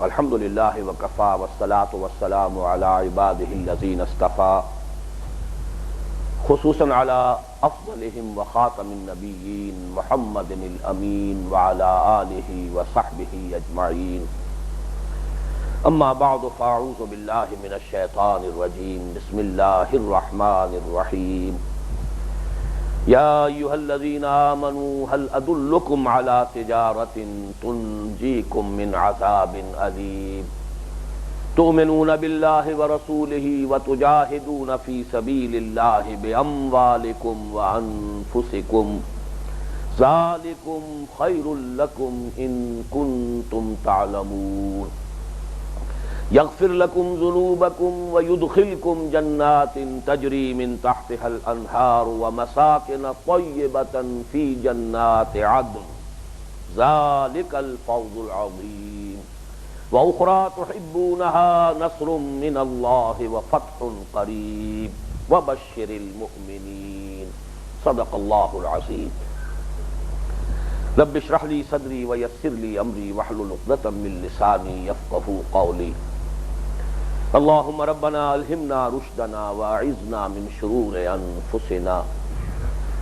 الحمد للہ وکفی والصلاۃ والسلام علی عبادہ الذین اصطفیٰ خصوصاً علی افضلہم وخاتم النبیین محمد الامین وعلی آلہ وصحبہ اجمعین اما بعد فاعوذ باللہ من الشیطان الرجیم بسم اللہ الرحمن الرحیم یا ایھا الذین آمنوا هل ادلکم علی تجارۃ تنجیکم من عذاب علیم تؤمنون باللہ ورسولہ وتجاہدون فی سبیل اللہ باموالکم وانفسکم ذالکم خیر لکم ان کنتم تعلمون یغفر لکم ذنوبکم ویدخلکم جنات تجری من تحتها الانہار ومساکن طیبۃ فی جنات عدن ذالک الفوز العظیم واخری تحبونها نصر من اللہ وفتح قریب وبشر المؤمنین صدق اللہ العظیم رب اشرح لی صدری ویسر لی امری واحلل عقدۃ من لسانی یفقہوا قولی اللہم ربنا الہمنا رشدنا واعذنا من شرور انفسنا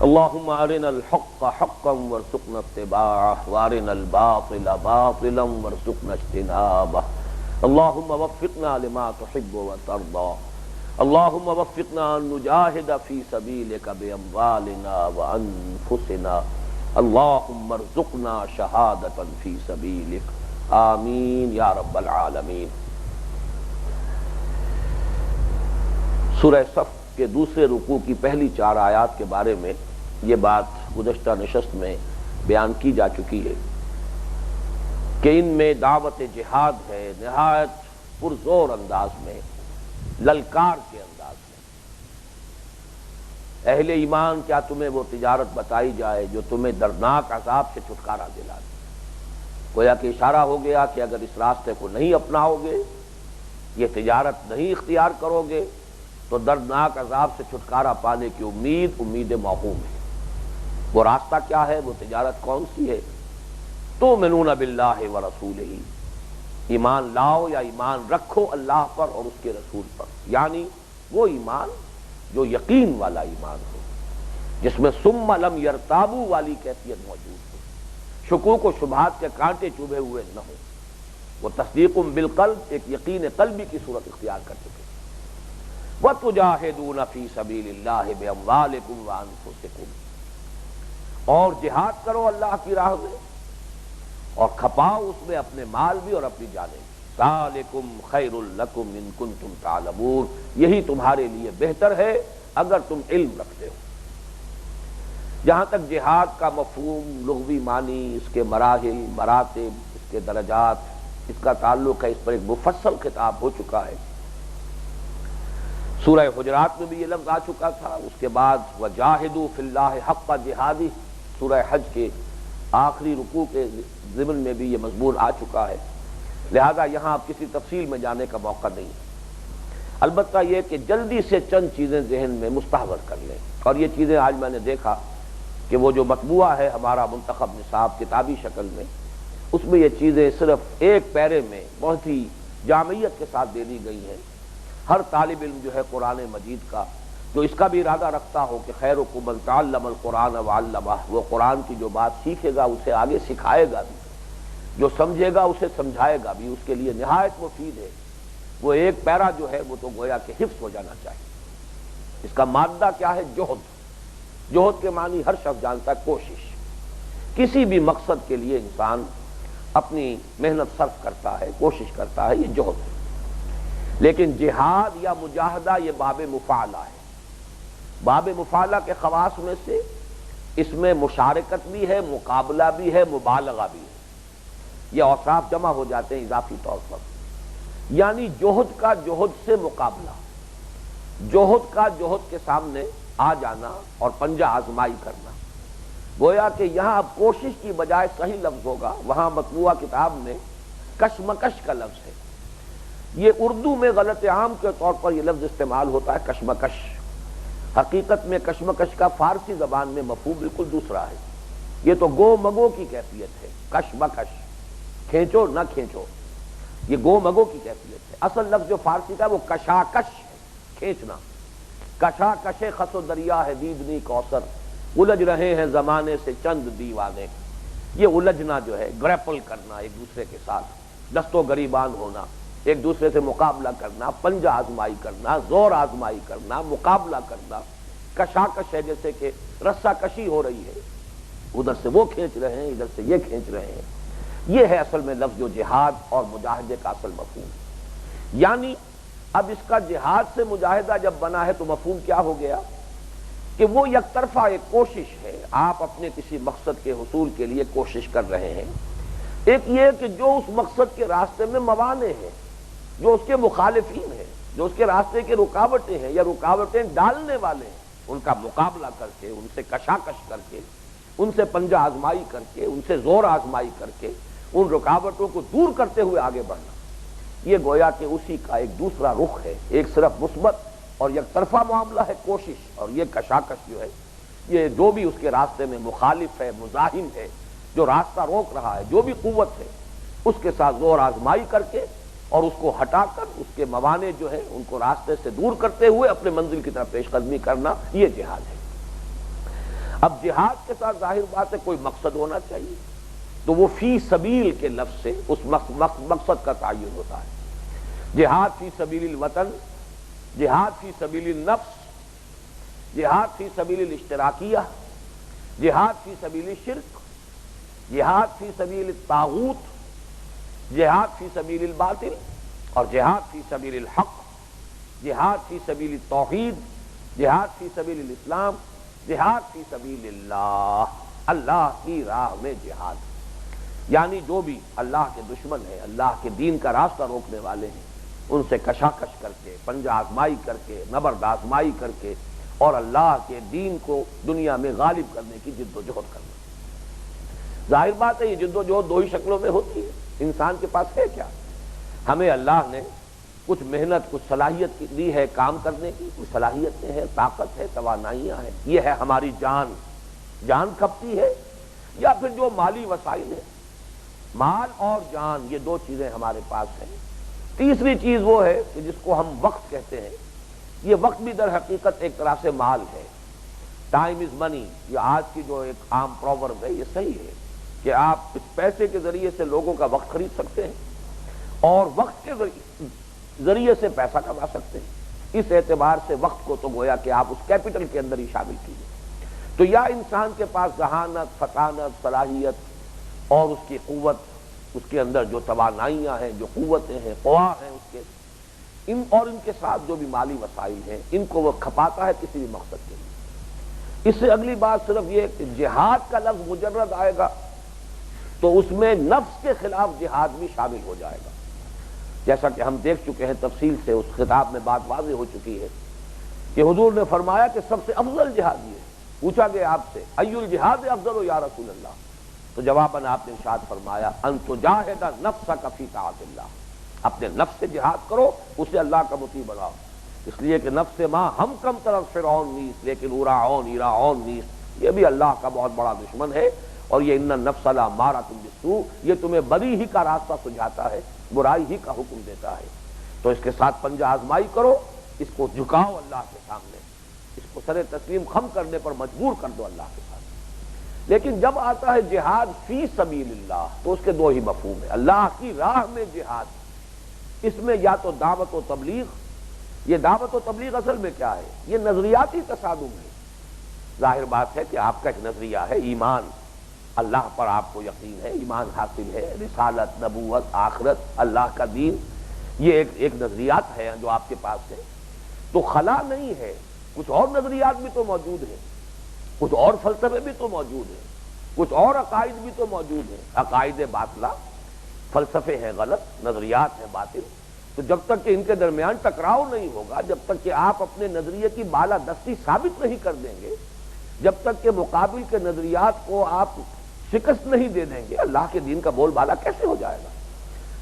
اللہم ارنا الحق حقا وارزقنا اتباعہ وارنا الباطل باطلا وارزقنا اجتنابہ اللہم وفقنا لما تحب وترضى اللہم وفقنا ان نجاہد فی سبیلک باموالنا وانفسنا اللہم ارزقنا شہادۃ فی سبیلک آمین یا رب العالمین۔ سورہ صف کے دوسرے رکوع کی پہلی 4 آیات کے بارے میں یہ بات گزشتہ نشست میں بیان کی جا چکی ہے کہ ان میں دعوت جہاد ہے نہایت پرزور انداز میں، للکار کے انداز میں۔ اہل ایمان کیا تمہیں وہ تجارت بتائی جائے جو تمہیں دردناک عذاب سے چھٹکارا دلا دے؟ گویا کہ اشارہ ہو گیا کہ اگر اس راستے کو نہیں اپناؤ گے، یہ تجارت نہیں اختیار کرو گے تو دردناک عذاب سے چھٹکارا پانے کی امید موہوم ہے۔ وہ راستہ کیا ہے، وہ تجارت کون سی ہے؟ تؤمنون باللہ ورسولہ، ایمان لاؤ یا ایمان رکھو اللہ پر اور اس کے رسول پر، یعنی وہ ایمان جو یقین والا ایمان ہو، جس میں ثم لم یرتابوا والی کیفیت موجود ہو، شکوک و شبہات کے کانٹے چبھے ہوئے نہ ہو، وہ تصدیق بالقلب، ایک یقین قلبی کی صورت اختیار کر چکے۔ وَتُجَاهِدُونَ فِي سَبِيلِ اللَّهِ بِأَمْوَالِكُمْ وَأَنفُسِكُمْ، اور جہاد کرو اللہ کی راہ میں اور کھپاؤ اس میں اپنے مال بھی اور اپنی جانیں بھی۔ ذَلِكُمْ خَيْرٌ لَكُمْ إِن كُنتُمْ تَعْلَمُونَ، یہی تمہارے لیے بہتر ہے اگر تم علم رکھتے ہو۔ جہاں تک جہاد کا مفہوم، لغوی معنی، اس کے مراحل، مراتب، اس کے درجات، اس کا تعلق ہے، اس پر ایک مفصل خطاب ہو چکا ہے۔ سورہ حجرات میں بھی یہ لفظ آ چکا تھا، اس کے بعد وجاہدوا فی اللہ حق جہادہ، سورہ حج کے آخری رکوع کے ضمن میں بھی یہ مضمون آ چکا ہے، لہذا یہاں اب کسی تفصیل میں جانے کا موقع نہیں ہے۔ البتہ یہ کہ جلدی سے چند چیزیں ذہن میں مستحضر کر لیں، اور یہ چیزیں آج میں نے دیکھا کہ وہ جو مطبوعہ ہے ہمارا منتخب نصاب کتابی شکل میں، اس میں یہ چیزیں صرف ایک پیرے میں بہت ہی جامعیت کے ساتھ دے دی گئی ہیں۔ ہر طالب علم جو ہے قرآن مجید کا، جو اس کا بھی ارادہ رکھتا ہو کہ خیرکم من تعلم القرآن وعلمہ، وہ قرآن کی جو بات سیکھے گا اسے آگے سکھائے گا بھی، جو سمجھے گا اسے سمجھائے گا بھی، اس کے لیے نہایت مفید ہے۔ وہ ایک پیرا جو ہے وہ تو گویا کہ حفظ ہو جانا چاہیے۔ اس کا مادہ کیا ہے؟ جوہد۔ جوہد کے معنی ہر شخص جانتا ہے کوشش، کسی بھی مقصد کے لیے انسان اپنی محنت صرف کرتا ہے، کوشش کرتا ہے، یہ جوہد ہے۔ لیکن جہاد یا مجاہدہ یہ باب مفاعلہ ہے۔ باب مفاعلہ کے خواص میں سے اس میں مشارکت بھی ہے، مقابلہ بھی ہے، مبالغہ بھی ہے، یہ اوصاف جمع ہو جاتے ہیں اضافی طور پر، یعنی جوہد کا جوہد سے مقابلہ، جوہد کا جوہد کے سامنے آ جانا اور پنجہ آزمائی کرنا۔ گویا کہ یہاں اب کوشش کی بجائے صحیح لفظ ہوگا، وہاں مطبوعہ کتاب میں کشمکش کا لفظ ہے۔ یہ اردو میں غلط عام کے طور پر یہ لفظ استعمال ہوتا ہے کشمکش، حقیقت میں کشمکش کا فارسی زبان میں مفہوم بالکل دوسرا ہے۔ یہ تو گو مگو کی کیفیت ہے، کش بکش، کھینچو نہ کھینچو۔ یہ گو مگو کی کیفیت ہے۔ اصل لفظ جو فارسی کا ہے وہ کشاکش ہے، کھینچنا۔ کشاکش خس و دریا ہے دیدنی کوثر، الجھ رہے ہیں زمانے سے چند دیوانے۔ یہ الجھنا جو ہے، گریپل کرنا ایک دوسرے کے ساتھ، دست و گریبان ہونا، ایک دوسرے سے مقابلہ کرنا، پنجہ آزمائی کرنا، زور آزمائی کرنا، مقابلہ کرنا، کشاکش ہے، جیسے کہ رسہ کشی ہو رہی ہے، ادھر سے وہ کھینچ رہے ہیں، ادھر سے یہ کھینچ رہے ہیں۔ یہ ہے اصل میں لفظ جو جہاد اور مجاہدے کا اصل مفہوم ہے۔ یعنی اب اس کا جہاد سے مجاہدہ جب بنا ہے تو مفہوم کیا ہو گیا کہ وہ یک طرفہ ایک کوشش ہے، آپ اپنے کسی مقصد کے حصول کے لیے کوشش کر رہے ہیں۔ ایک یہ کہ جو اس مقصد کے راستے میں موانع ہیں، جو اس کے مخالفین ہیں، جو اس کے راستے کے رکاوٹیں ہیں یا رکاوٹیں ڈالنے والے ہیں، ان کا مقابلہ کر کے، ان سے کشاکش کر کے، ان سے پنجہ آزمائی کر کے، ان سے زور آزمائی کر کے، ان رکاوٹوں کو دور کرتے ہوئے آگے بڑھنا۔ یہ گویا کہ اسی کا ایک دوسرا رخ ہے، ایک صرف مثبت اور یک طرفہ معاملہ ہے کوشش، اور یہ کشاکش جو ہے، یہ جو بھی اس کے راستے میں مخالف ہے، مزاحم ہے، جو راستہ روک رہا ہے، جو بھی قوت ہے، اس کے ساتھ زور آزمائی کر کے اور اس کو ہٹا کر اس کے موانع جو ہے ان کو راستے سے دور کرتے ہوئے اپنے منزل کی طرف پیش قدمی کرنا، یہ جہاد ہے۔ اب جہاد کے ساتھ ظاہر بات ہے کوئی مقصد ہونا چاہیے، تو وہ فی سبیل کے لفظ سے اس مقصد کا تعین ہوتا ہے۔ جہاد فی سبیل الوطن، جہاد فی سبیل النفس، جہاد فی سبیل الاشتراکیہ، جہاد فی سبیل الشرک، جہاد فی سبیل الطاغوت، جہاد فی سبیل الباطل، اور جہاد فی سبیل الحق، جہاد فی سبیل التوحید، جہاد فی سبیل الاسلام، جہاد فی سبیل اللہ، اللہ کی راہ میں جہاد۔ یعنی جو بھی اللہ کے دشمن ہیں، اللہ کے دین کا راستہ روکنے والے ہیں، ان سے کشاکش کر کے، پنجہ آزمائی کر کے، نبرد آزمائی کر کے، اور اللہ کے دین کو دنیا میں غالب کرنے کی جد و جہد کرنا۔ ظاہر بات ہے یہ جد و جہد دو ہی شکلوں میں ہوتی ہے۔ انسان کے پاس ہے کیا؟ ہمیں اللہ نے کچھ محنت، کچھ صلاحیت دی ہے کام کرنے کی، کچھ صلاحیتیں ہیں، طاقت ہے، توانائیاں ہیں، یہ ہے ہماری جان۔ جان کھپتی ہے، یا پھر جو مالی وسائل ہیں، مال اور جان، یہ دو چیزیں ہمارے پاس ہیں۔ تیسری چیز وہ ہے کہ جس کو ہم وقت کہتے ہیں، یہ وقت بھی در حقیقت ایک طرح سے مال ہے۔ ٹائم از منی، یہ آج کی جو ایک عام پروورب ہے، یہ صحیح ہے کہ آپ اس پیسے کے ذریعے سے لوگوں کا وقت خرید سکتے ہیں اور وقت کے ذریعے سے پیسہ کما سکتے ہیں۔ اس اعتبار سے وقت کو تو گویا کہ آپ اس کیپٹل کے اندر ہی شامل کیجیے۔ تو یا انسان کے پاس ذہانت، فطانت، صلاحیت اور اس کی قوت، اس کے اندر جو توانائیاں ہیں، جو قوتیں ہیں، قوا ہیں اس کے، ان اور ان کے ساتھ جو بھی مالی وسائل ہیں، ان کو وہ کھپاتا ہے کسی بھی مقصد کے لیے۔ اس سے اگلی بات صرف یہ کہ جہاد کا لفظ مجرد آئے گا تو اس میں نفس کے خلاف جہاد بھی شامل ہو جائے گا، جیسا کہ ہم دیکھ چکے ہیں تفصیل سے، اس خطاب میں بات واضح ہو چکی ہے کہ حضور نے فرمایا کہ سب سے افضل جہاد یہ ہے۔ پوچھا گیا آپ سے ای الجہاد افضل یا رسول اللہ، تو جواباً آپ نے ارشاد فرمایا ان تجاہد نفسک فی طاعت اللہ، اپنے نفس سے جہاد کرو، اسے اللہ کا مطیع بناؤ، اس لیے کہ نفس ماں ہم کم طرف فرعون نیست لیکن اوراعون ایراعون نیست، یہ بھی اللہ کا بہت بڑا دشمن ہے، اور یہ ان النفس لامارۃ بالسوء، یہ تمہیں بدی ہی کا راستہ سجھاتا ہے، برائی ہی کا حکم دیتا ہے۔ تو اس کے ساتھ پنجہ آزمائی کرو، اس کو جھکاؤ اللہ کے سامنے، اس کو سر تسلیم خم کرنے پر مجبور کر دو اللہ کے ساتھ۔ لیکن جب آتا ہے جہاد فی سبیل اللہ تو اس کے دو ہی مفہوم ہیں۔ اللہ کی راہ میں جہاد، اس میں یا تو دعوت و تبلیغ، یہ دعوت و تبلیغ اصل میں کیا ہے؟ یہ نظریاتی تصادم ہے۔ ظاہر بات ہے کہ آپ کا ایک نظریہ ہے، ایمان، اللہ پر آپ کو یقین ہے، ایمان حاصل ہے، رسالت، نبوت، آخرت، اللہ کا دین، یہ ایک نظریات ہے جو آپ کے پاس ہے۔ تو خلا نہیں ہے، کچھ اور نظریات بھی تو موجود ہیں، کچھ اور فلسفے بھی تو موجود ہیں، کچھ اور عقائد بھی تو موجود ہیں، عقائد باطلہ، فلسفے ہیں غلط، نظریات ہیں باطل۔ تو جب تک کہ ان کے درمیان ٹکراؤ نہیں ہوگا، جب تک کہ آپ اپنے نظریے کی بالادستی ثابت نہیں کر دیں گے، جب تک کہ مقابل کے نظریات کو آپ شکست نہیں دے دیں گے، اللہ کے دین کا بول بالا کیسے ہو جائے گا؟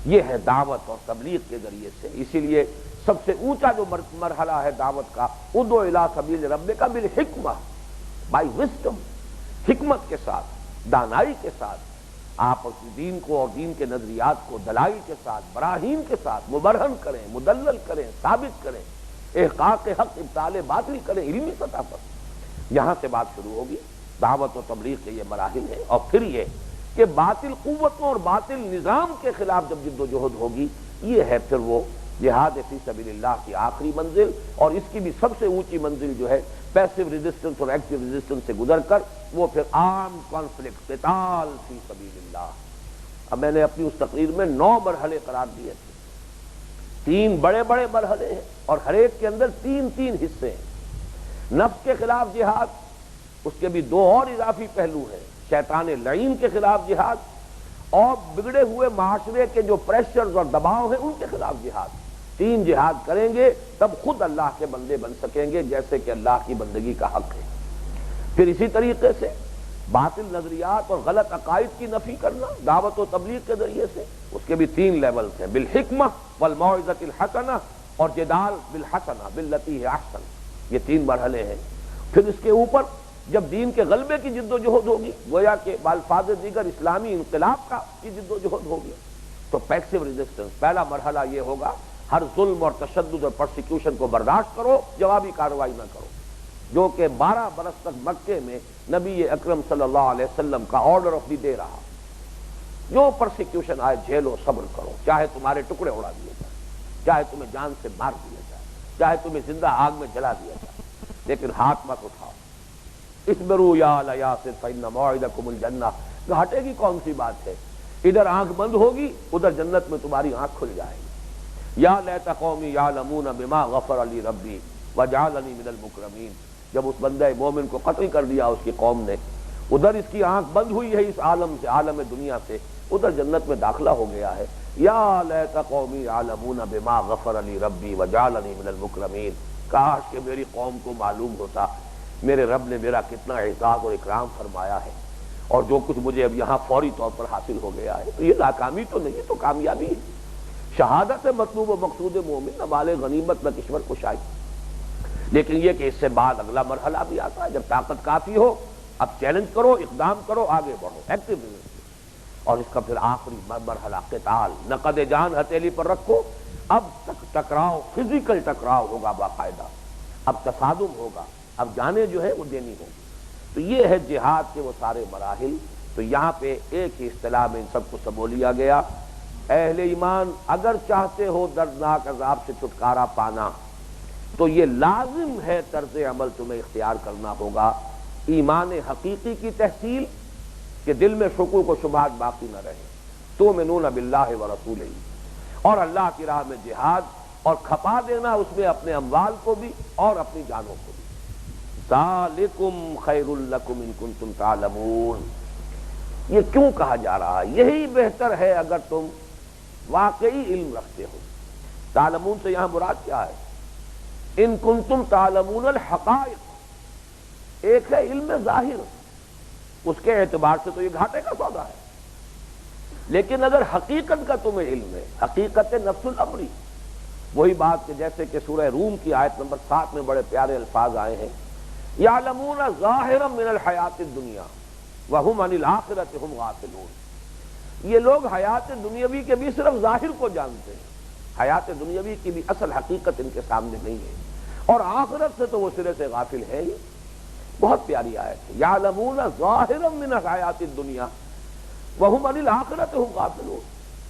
یہ ہے دعوت اور تبلیغ کے ذریعے سے۔ اسی لیے سب سے اونچا جو مرحلہ ہے دعوت کا، ادعو الی سبیل ربک بالحکمہ، بائی وزڈم، حکمت کے ساتھ، دانائی کے ساتھ، آپ دین کو اور دین کے نظریات کو دلائل کے ساتھ، براہین کے ساتھ مبرہن کریں، مدلل کریں، ثابت کریں، احقاق حق ابطال باطل کریں علمی سطح پر۔ یہاں سے بات شروع ہوگی، دعوت و تبلیغ کے یہ مراحل ہیں، اور پھر یہ کہ باطل قوتوں اور باطل نظام کے خلاف جب جد و جہد ہوگی، یہ ہے پھر وہ جہاد فی سبیل اللہ کی آخری منزل، اور اس کی بھی سب سے اونچی منزل جو ہے پیسو ریزسٹنس اور ایکٹیو ریزسٹنس سے گزر کر وہ پھر عام کانفلکٹ، قتال فی سبیل اللہ۔ اب میں نے اپنی اس تقریر میں 9 مرحلے قرار دیے تھے، 3 بڑے بڑے مرحلے ہیں، اور ہر ایک کے اندر 3 حصے ہیں۔ نفس کے خلاف جہاد، اس کے بھی 2 اور اضافی پہلو ہیں، شیطان لعین کے خلاف جہاد، اور بگڑے ہوئے معاشرے کے جو پریشرز اور دباؤ ہیں ان کے خلاف جہاد۔ 3 جہاد کریں گے تب خود اللہ کے بندے بن سکیں گے، جیسے کہ اللہ کی بندگی کا حق ہے۔ پھر اسی طریقے سے باطل نظریات اور غلط عقائد کی نفی کرنا دعوت و تبلیغ کے ذریعے سے، اس کے بھی 3 لیولز ہیں، بالحکمہ والموعظۃ الحسنہ اور جدال بالحسنہ باللتی ہی احسن، یہ 3 مرحلے ہیں۔ پھر اس کے اوپر جب دین کے غلبے کی جد و جہد ہوگی، گویا کہ بالفاظ دیگر اسلامی انقلاب کی جد و جہد ہوگی، تو پیسو ریزسٹنس پہلا مرحلہ یہ ہوگا، ہر ظلم اور تشدد اور پرسیکیوشن کو برداشت کرو، جوابی کارروائی نہ کرو، جو کہ 12 برس تک مکے میں نبی اکرم صلی اللہ علیہ وسلم کا آرڈر آف دی ڈے رہا۔ جو پرسیکیوشن آئے جھیلو، صبر کرو، چاہے تمہارے ٹکڑے اڑا دیے جائیں، چاہے تمہیں جان سے مار دیا جائے، چاہے تمہیں زندہ آگ میں جلا دیا جائے، لیکن ہاتھ مت اٹھاؤ۔ اصبروا یا آل یاسر فإن موعدکم الجنہ، گھاٹے کی کون سی بات ہے، ادھر آنکھ بند ہوگی، ادھر جنت میں تمہاری آنکھ کھل جائے گی۔ یا لیت قومی یعلمون بما غفر لی ربی وجعلنی من المکرمین، جب اس بندہ مومن کو قتل کر دیا اس کی قوم نے، ادھر اس کی آنکھ بند ہوئی ہے اس عالم سے، عالم دنیا سے، ادھر جنت میں داخلہ ہو گیا ہے۔ یا لیت قومی یعلمون بما غفر لی ربی وجعلنی من المکرمین، کاش کہ میری قوم کو معلوم ہوتا میرے رب نے میرا کتنا اعزاز اور اکرام فرمایا ہے، اور جو کچھ مجھے اب یہاں فوری طور پر حاصل ہو گیا ہے، تو یہ ناکامی تو نہیں، تو کامیابی ہے۔ شہادت مطلوب و مقصود مومن نہ مال غنیمت نہ کشور کشائی، لیکن یہ کہ اس سے بعد اگلا مرحلہ بھی آتا ہے، جب طاقت کافی ہو اب چیلنج کرو، اقدام کرو، آگے بڑھو، ایکٹیو ریزسٹنس۔ اور اس کا پھر آخری مرحلہ قتال، نقد جان ہتھیلی پر رکھو، اب تک ٹکراؤ، فزیکل ٹکراؤ ہوگا باقاعدہ، اب تصادم ہوگا، اب جانیں جو ہے وہ دینی ہوگی۔ تو یہ ہے جہاد کے وہ سارے مراحل۔ تو یہاں پہ ایک ہی اصطلاح میں ان سب کو سمو لیا گیا، اہل ایمان اگر چاہتے ہو دردناک عذاب سے چھٹکارا پانا تو یہ لازم ہے طرز عمل تمہیں اختیار کرنا ہوگا، ایمان حقیقی کی تحصیل، کہ دل میں شکوک و شبہات باقی نہ رہے، تؤمنون باللہ ورسولہ، اور اللہ کی راہ میں جہاد، اور کھپا دینا اس میں اپنے اموال کو بھی اور اپنی جانوں کو بھی۔ ذالکم خیر لکم ان کنتم تعلمون، یہ کیوں کہا جا رہا ہے؟ یہی بہتر ہے اگر تم واقعی علم رکھتے ہو۔ تعلمون سے یہاں مراد کیا ہے؟ ان کنتم تعلمون الحقائق، ایک ہے علم ظاہر، اس کے اعتبار سے تو یہ گھاٹے کا سودا ہے، لیکن اگر حقیقت کا تمہیں علم ہے، حقیقت نفس الامری، وہی بات کہ جیسے کہ سورہ روم کی آیت نمبر 7 میں بڑے پیارے الفاظ آئے ہیں، یعلمون ظاہرا من الحیات الدنیا وہم عن الآخرۃ ہم غافلون، یہ لوگ حیات دنیاوی کے بھی صرف ظاہر کو جانتے ہیں، حیات دنیاوی کی بھی اصل حقیقت ان کے سامنے نہیں ہے، اور آخرت سے تو وہ سرے سے غافل ہے ہی۔ بہت پیاری آیت ہے، یعلمون ظاہرا من الحیات الدنیا وہم عن الآخرۃ ہم غافلون،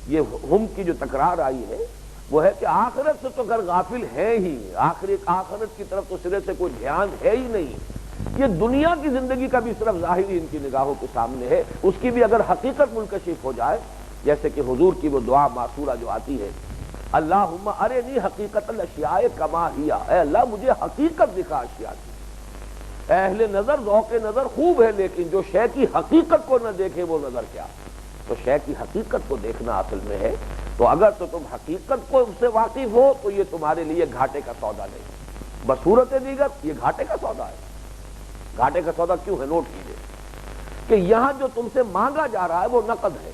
یہ ہم کی جو تکرار آئی ہے وہ ہے کہ آخرت سے تو اگر غافل ہے ہی، آخرت کی طرف تو سرے سے کوئی دھیان ہے ہی نہیں، یہ دنیا کی زندگی کا بھی صرف ظاہری ان کی نگاہوں کے سامنے ہے، اس کی بھی اگر حقیقت منکشف ہو جائے، جیسے کہ حضور کی وہ دعا معصورہ جو آتی ہے، اللہم ارنی حقیقت الاشیاء کما ہی، اے اللہ مجھے حقیقت دکھا اشیاء کی۔ اہل نظر ذوق نظر خوب ہے، لیکن جو شے کی حقیقت کو نہ دیکھے وہ نظر کیا؟ تو شے کی حقیقت کو دیکھنا اصل میں ہے۔ تو اگر تو تم حقیقت کو سے واقف ہو تو یہ تمہارے لیے گھاٹے کا سودا نہیں، بصورت دیگر یہ گھاٹے کا سودا ہے۔ گھاٹے کا سودا کیوں ہے؟ نوٹ کیجیے کہ یہاں جو تم سے مانگا جا رہا ہے وہ نقد ہے،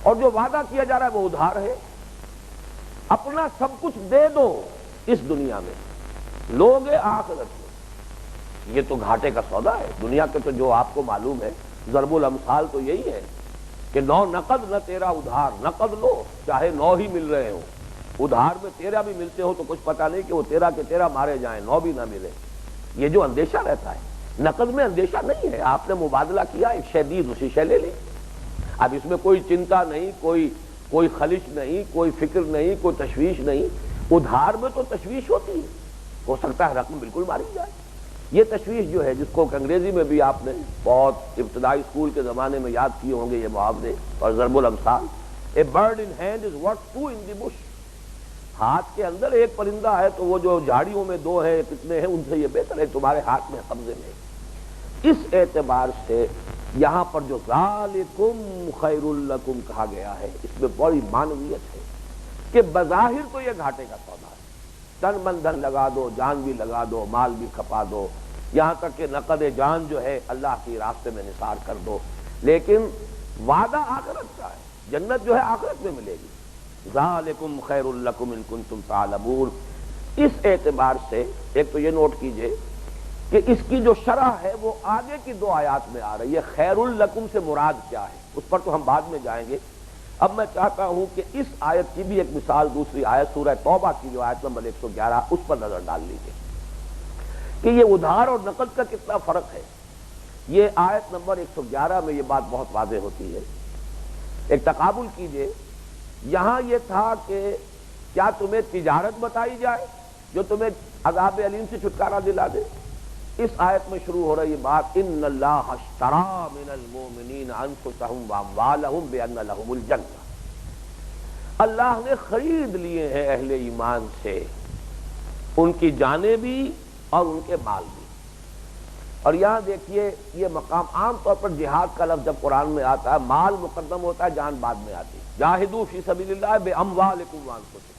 اور جو وعدہ کیا جا رہا ہے وہ ادھار ہے۔ اپنا سب کچھ دے دو اس دنیا میں، لوگے آخرت میں، یہ تو گھاٹے کا سودا ہے۔ دنیا کے تو جو آپ کو معلوم ہے، ضرب الامثال تو یہی ہے کہ نو نقد نہ تیرا ادھار، نقد لو چاہے 9 ہی مل رہے ہوں، ادھار میں 13 بھی ملتے ہو تو کچھ پتہ نہیں کہ وہ 13 کے 13 مارے جائیں، 9 بھی نہ ملے، یہ جو اندیشہ رہتا ہے۔ نقد میں اندیشہ نہیں ہے، آپ نے مبادلہ کیا ایک شے دی دوسری شے لے لی، اب اس میں کوئی چنتا نہیں، کوئی خلش نہیں، کوئی فکر نہیں، کوئی تشویش نہیں۔ ادھار میں تو تشویش ہوتی ہے، ہو سکتا ہے رقم بالکل ماری جائے، یہ تشویش جو ہے جس کو انگریزی میں بھی آپ نے بہت ابتدائی اسکول کے زمانے میں یاد کیے ہوں گے یہ محاورے اور ضرب الامثال، a bird in hand is worth two in the bush, ہاتھ کے اندر ایک پرندہ ہے تو وہ جو جھاڑیوں میں 2 ہیں کتنے ہیں ان سے یہ بہتر ہے تمہارے ہاتھ میں قبضے میں۔ اس اعتبار سے یہاں پر جو ذالکم خیر لکم کہا گیا ہے اس میں بڑی معنویت ہے کہ بظاہر تو یہ گھاٹے کا سودا ہے، تن من دھن لگا دو، جان بھی لگا دو، مال بھی کھپا دو، یہاں تک کہ نقد جان جو ہے اللہ کے راستے میں نثار کر دو، لیکن وعدہ آخرت کا ہے، جنت جو ہے آخرت میں ملے گی۔ ذالکم خیر لکم ان کنتم تعلمون۔ اس اعتبار سے ایک تو یہ نوٹ کیجئے کہ اس کی جو شرح ہے وہ آگے کی 2 آیات میں آ رہی ہے، خیر لکم سے مراد کیا ہے اس پر تو ہم بعد میں جائیں گے۔ اب میں چاہتا ہوں کہ اس آیت کی بھی ایک مثال دوسری آیت سورہ توبہ کی جو آیت نمبر 111 اس پر نظر ڈال لیجئے کہ یہ ادھار اور نقد کا کتنا فرق ہے۔ یہ آیت نمبر 111 میں یہ بات بہت واضح ہوتی ہے۔ ایک تقابل کیجئے، یہاں یہ تھا کہ کیا تمہیں تجارت بتائی جائے جو تمہیں عذاب علیم سے چھٹکارا دلا دے۔ اس آیت میں شروع ہو رہی بات ان اللہ اشتری من المؤمنین انفسهم واموالهم بان لهم الجنہ، اللہ نے خرید لیے ہیں اہل ایمان سے ان کی جانیں بھی اور ان کے مال بھی۔ اور یہاں دیکھیے یہ مقام عام طور پر جہاد کا لفظ جب قرآن میں آتا ہے مال مقدم ہوتا ہے، جان بعد میں آتی ہے۔ جاہدوا فی سبیل اللہ باموالکم وانفسکم،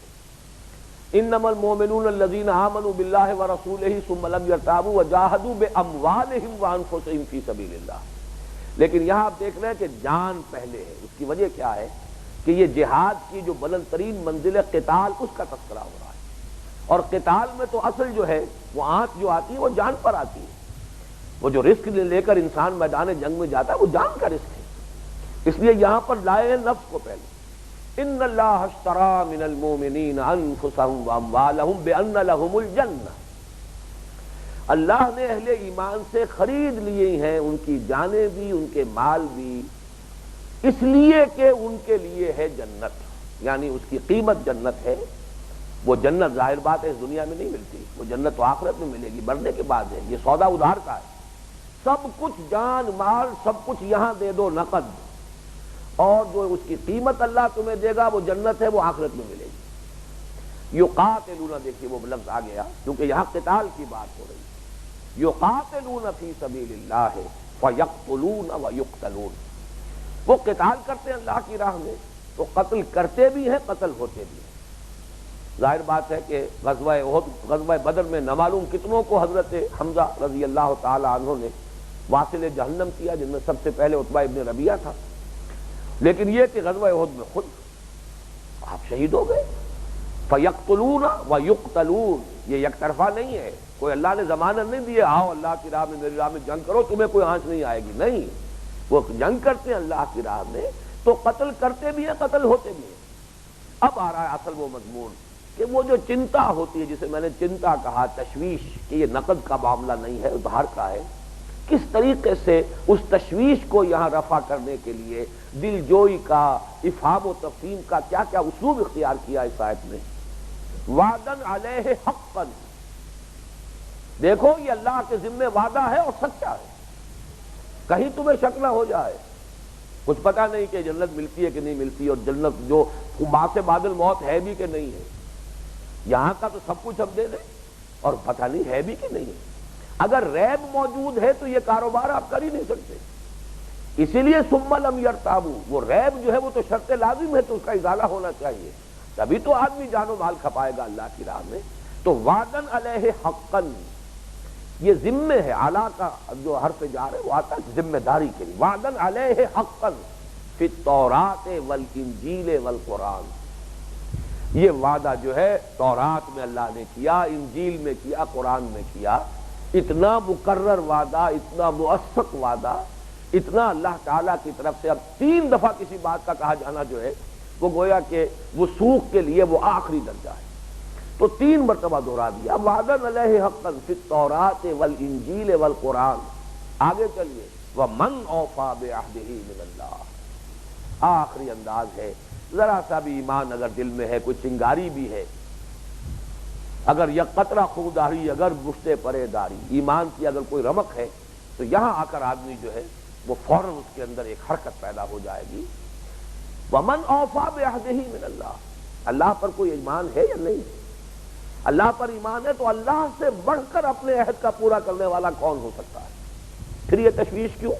انما المؤمنون الذین آمنوا باللہ ورسولہ ثم لم یرتابوا وجاہدوا باموالہم وانفسہم فی سبیل اللہ۔ لیکن یہاں آپ دیکھ رہے ہیں کہ جان پہلے ہے، اس کی وجہ کیا ہے کہ یہ جہاد کی جو بلند ترین منزل قتال اس کا تذکرہ ہو رہا ہے، اور قتال میں تو اصل جو ہے وہ آنچ جو آتی ہے وہ جان پر آتی ہے، وہ جو رسک لے کر انسان میدان جنگ میں جاتا ہے وہ جان کا رسک ہے، اس لیے یہاں پر لائے نفس کو پہلے ان اللہ اشتری من المؤمنین انفسهم واموالهم بان لهم الجنہ، اللہ نے اہل ایمان سے خرید لیے ہیں ان کی جانیں بھی ان کے مال بھی، اس لیے کہ ان کے لیے ہے جنت، یعنی اس کی قیمت جنت ہے۔ وہ جنت ظاہر بات ہے اس دنیا میں نہیں ملتی، وہ جنت تو آخرت میں ملے گی، مرنے کے بعد ہے، یہ سودا ادھار کا ہے، سب کچھ جان مال سب کچھ یہاں دے دو نقد، اور جو اس کی قیمت اللہ تمہیں دے گا وہ جنت ہے، وہ آخرت میں ملے گی۔ یقاتلون، دیکھیے وہ لفظ آ گیا کیونکہ یہاں قتال کی بات ہو رہی ہے، یقاتلون فی سبیل اللہ فیقتلون ویقتلون، وہ قتال کرتے ہیں اللہ کی راہ میں تو قتل کرتے بھی ہیں قتل ہوتے بھی ہیں۔ ظاہر بات ہے کہ غزوہ احد، غزوہ بدر میں نہ معلوم کتنوں کو حضرت حمزہ رضی اللہ تعالی عنہ نے واصل جہنم کیا، جن میں سب سے پہلے عتبہ ابن ربیعہ تھا، لیکن یہ کہ غزوہ احد میں خود آپ شہید ہو گئے۔ فیقتلون ویقتلون، یہ یک طرفہ نہیں ہے، کوئی اللہ نے ضمانت نہیں دی آؤ اللہ کی راہ میں میری راہ میں جنگ کرو تمہیں کوئی آنچ نہیں آئے گی، نہیں، وہ جنگ کرتے ہیں اللہ کی راہ میں تو قتل کرتے بھی ہیں قتل ہوتے بھی ہیں۔ اب آ رہا ہے اصل وہ مضمون کہ وہ جو چنتا ہوتی ہے جسے میں نے چنتا کہا، تشویش، کہ یہ نقد کا معاملہ نہیں ہے ادھار کا ہے، کس طریقے سے اس تشویش کو یہاں رفع کرنے کے لیے دل جوئی کا، افہام و تفہیم کا کیا کیا اسلوب اختیار کیا اس آیت میں۔ وعدن علیہ حقا، دیکھو یہ اللہ کے ذمہ وعدہ ہے اور سچا ہے، کہیں تمہیں شک نہ ہو جائے، کچھ پتہ نہیں کہ جنت ملتی ہے کہ نہیں ملتی، اور جنت جو ماں سے بادل موت ہے بھی کہ نہیں ہے، یہاں کا تو سب کچھ ہم دے دیں اور پتہ نہیں ہے بھی کہ نہیں ہے۔ اگر ریب موجود ہے تو یہ کاروبار آپ کر ہی نہیں سکتے، اسی لیے ثم لم یرتابوا، وہ ریب جو ہے وہ تو شرط لازم ہے تو اس کا ازالہ ہونا چاہیے، تبھی تو آدمی جان و مال کھپائے گا اللہ کی راہ میں۔ تو وعدن علیہ حقا، یہ ذمہ ہے، اعلیٰ کا جو حرف جار ہے وہ آتا ہے ذمہ داری کے لیے، وعدن علیہ حقا فی التوراۃ والانجیل والقرآن، یہ وعدہ جو ہے تورات میں اللہ نے کیا، انجیل میں کیا، قرآن میں کیا، اتنا مقرر وعدہ، اتنا مؤثق وعدہ اتنا اللہ تعالیٰ کی طرف سے اب 3 دفعہ کسی بات کا کہا جانا جو ہے وہ گویا کہ وثوق کے لیے وہ آخری درجہ ہے، تو 3 مرتبہ دہرا دیا، وعدن علیہ حقا فی التوراۃ والانجیل والقرآن۔ آگے چلیے، ومن اوفی بعہدہ من اللہ، آخری انداز ہے، ذرا سا بھی ایمان اگر دل میں ہے، کوئی چنگاری بھی ہے، اگر یک قطرہ خوداری، اگر مشتے پرے داری، ایمان کی اگر کوئی رمق ہے تو یہاں آ کر آدمی جو ہے وہ فوراً اس کے اندر ایک حرکت پیدا ہو جائے گی۔ ومن اوفی بعہدہ من اللہ، اللہ پر کوئی ایمان ہے یا نہیں ہے؟ اللہ پر ایمان ہے تو اللہ سے بڑھ کر اپنے عہد کا پورا کرنے والا کون ہو سکتا ہے؟ پھر یہ تشویش کیوں؟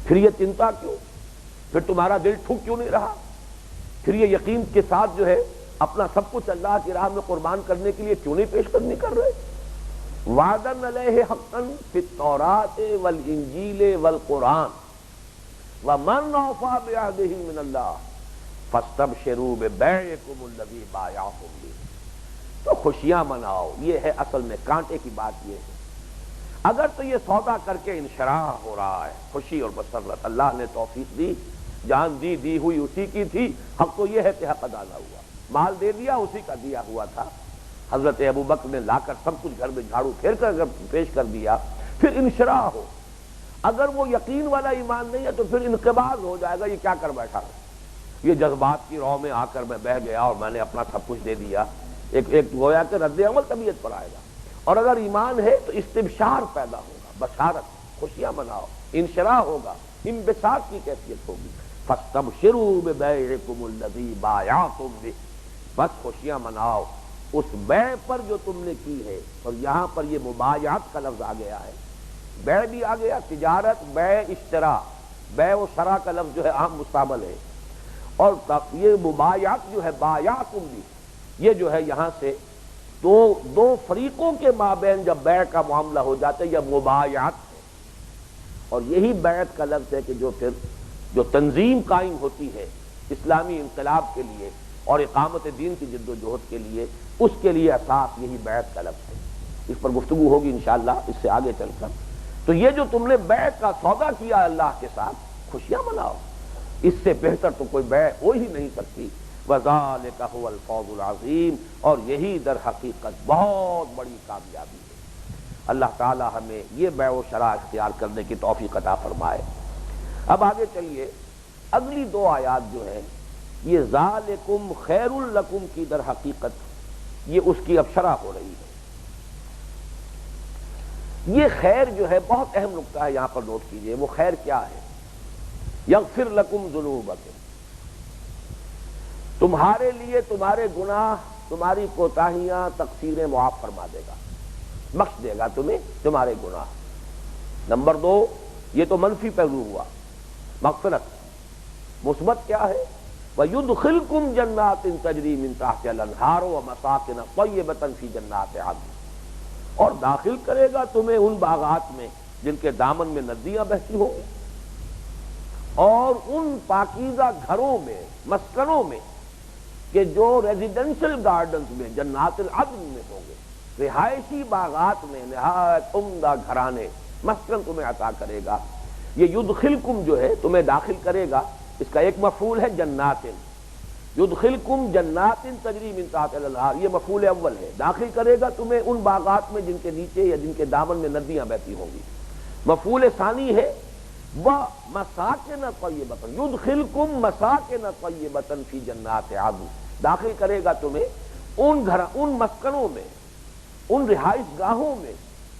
پھر یہ چنتا کیوں؟ پھر تمہارا دل ٹھک کیوں نہیں رہا؟ پھر یہ یقین کے ساتھ جو ہے اپنا سب کچھ اللہ کی راہ میں قربان کرنے کے لیے کیوں نہیں پیش قدمی کر رہے؟ وعدن علیہ حقا فی التوراۃ والانجیل والقرآن ومن اوفی بعہدہ من اللہ فاستبشروا ببیعکم الذی بایعتم بہ۔ تو خوشیاں مناؤ، یہ ہے اصل میں کانٹے کی بات یہ ہے۔ اگر تو یہ سودا کر کے انشراح ہو رہا ہے، خوشی اور مسرت، اللہ نے توفیق دی، جان دی ہوئی اسی کی تھی، حق تو یہ ہے کہ حق ادا نہ ہوا، مال دے دیا اسی کا دیا ہوا تھا، حضرت ابوبکر نے لا کر سب کچھ گھر میں جھاڑو پھیر کر پیش کر دیا، پھر انشراح ہو۔ اگر وہ یقین والا ایمان نہیں ہے تو پھر انقباض ہو جائے گا، یہ کیا کر بیٹھا ہے، یہ جذبات کی رو میں آ کر میں بہہ گیا اور میں نے اپنا سب کچھ دے دیا، ایک گویا کہ رد عمل طبیعت پر آئے گا۔ اور اگر ایمان ہے تو استبشار پیدا ہوگا، بشارت، خوشیاں مناؤ، انشراح ہوگا، انبساط کی کیفیت ہوگی۔ فاستبشروا ببیعکم الذی بایعتم بہ، بس خوشیاں مناؤ اس بیع پر جو تم نے کی ہے۔ اور یہاں پر یہ مبایعت کا لفظ آ گیا ہے، بیع بھی آ گیا، تجارت، بیع، اشترا، بیع و شرا کا لفظ جو ہے عام مستعمل ہے، اور یہ مبایعت جو ہے بایعتم بھی، یہ جو ہے یہاں سے دو فریقوں کے مابین جب بیع کا معاملہ ہو جاتا ہے، یہ مبایعت ہے۔ اور یہی بیعت کا لفظ ہے کہ جو پھر جو تنظیم قائم ہوتی ہے اسلامی انقلاب کے لیے اور اقامت دین کی جد و جہد کے لیے، اس کے لیے اساس یہی بیعت کا لفظ ہے۔ اس پر گفتگو ہوگی انشاءاللہ اس سے آگے چل کر۔ تو یہ جو تم نے بیعت کا سودا کیا اللہ کے ساتھ، خوشیاں مناؤ، اس سے بہتر تو کوئی بیع ہو ہی نہیں سکتی۔ وَذَلِكَ هُوَ الْفَوْزُ الْعَظِيمُ، اور یہی در حقیقت بہت بڑی کامیابی ہے۔ اللہ تعالی ہمیں یہ بیع و شرا اختیار کرنے کی توفیق عطا فرمائے۔ اب آگے چلیے، اگلی 2 آیات جو ہیں یہ ذالکم خیر لکم کی در حقیقت یہ اس کی اب شرح ہو رہی ہے۔ یہ خیر جو ہے بہت اہم نقطہ ہے، یہاں پر نوٹ کیجئے، وہ خیر کیا ہے؟ یغفر لکم ذنوبکم، تمہارے لیے تمہارے گناہ، تمہاری کوتاہیاں، تقصیریں معاف فرما دے گا، بخش دے گا تمہیں تمہارے گناہ۔ نمبر 2، یہ تو منفی پہلو ہوا، مغفرت۔ مثبت کیا ہے؟ وَيُدْخِلْكُمْ جَنَّاتٍ تَجْرِي مِن تَحْتِهَا الْأَنْهَارُ وَمَسَاكِنَ طَيِّبَةً فِي جَنَّاتِ عَدْنٍ، اور داخل کرے گا تمہیں ان باغات میں جن کے دامن میں ندیاں بہتی ہوں گی، اور ان پاکیزہ گھروں میں، مسکنوں میں کہ جو ریزیڈنشل گارڈنز میں جنات العدن میں ہوں گے، رہائشی باغات میں نہایت عمدہ گھرانے، مسکن تمہیں عطا کرے گا۔ یہ یدخلکم جو ہے تمہیں داخل کرے گا، اس کا ایک مفعول ہے جنات، یدخلکم جنات تجری من تحتها الانہار، یہ مفعول اول ہے، داخل کرے گا تمہیں ان باغات میں جن کے نیچے یا جن کے دامن میں ندیاں بہتی ہوں گی۔ مفعول ثانی ہے وَمَسَاكِنَ طَيِّبَةً، يُدْخِلْكُمْ مَسَاكِنَ طَيِّبَةً فِي جَنَّاتِ عَدْنٍ، داخل کرے گا تمہیں ان مسکنوں میں، ان رہائش گاہوں میں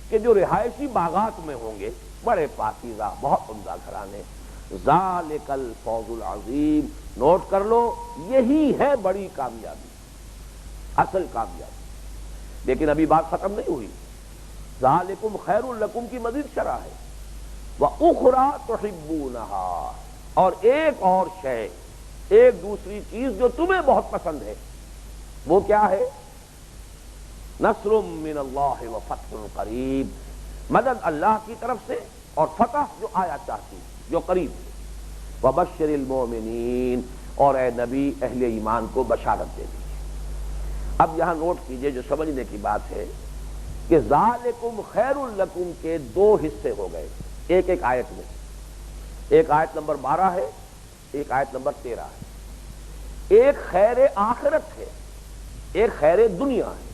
کہ جو رہائشی باغات میں ہوں گے، بڑے پاکیزہ، بہت عمدہ گھرانے۔ ذَلِكَ الْفَوْزُ الْعَظِيمُ، نوٹ کر لو، یہی ہے بڑی کامیابی، اصل کامیابی۔ لیکن ابھی بات ختم نہیں ہوئی، ذَلِكُمْ خَيْرٌ لَكُمْ کی مزید شرح ہے۔ وَأُخْرَىٰ تُحِبُّونَهَا، اور ایک اور شے، ایک دوسری چیز جو تمہیں بہت پسند ہے، وہ کیا ہے؟ نصر من اللہ وفتح قریب، مدد اللہ کی طرف سے اور فتح جو آیا چاہتی، جو قریب ہے۔ وبشر المؤمنین، اور اے نبی اہل ایمان کو بشارت دے دیجیے۔ اب یہاں نوٹ کیجئے، جو سمجھنے کی بات ہے کہ ذالکم خیر لکم کے 2 حصے ہو گئے ایک ایک آیت میں۔ ایک آیت نمبر 12 ہے، ایک آیت نمبر 13 ہے۔ ایک خیر آخرت ہے، ایک خیر دنیا ہے۔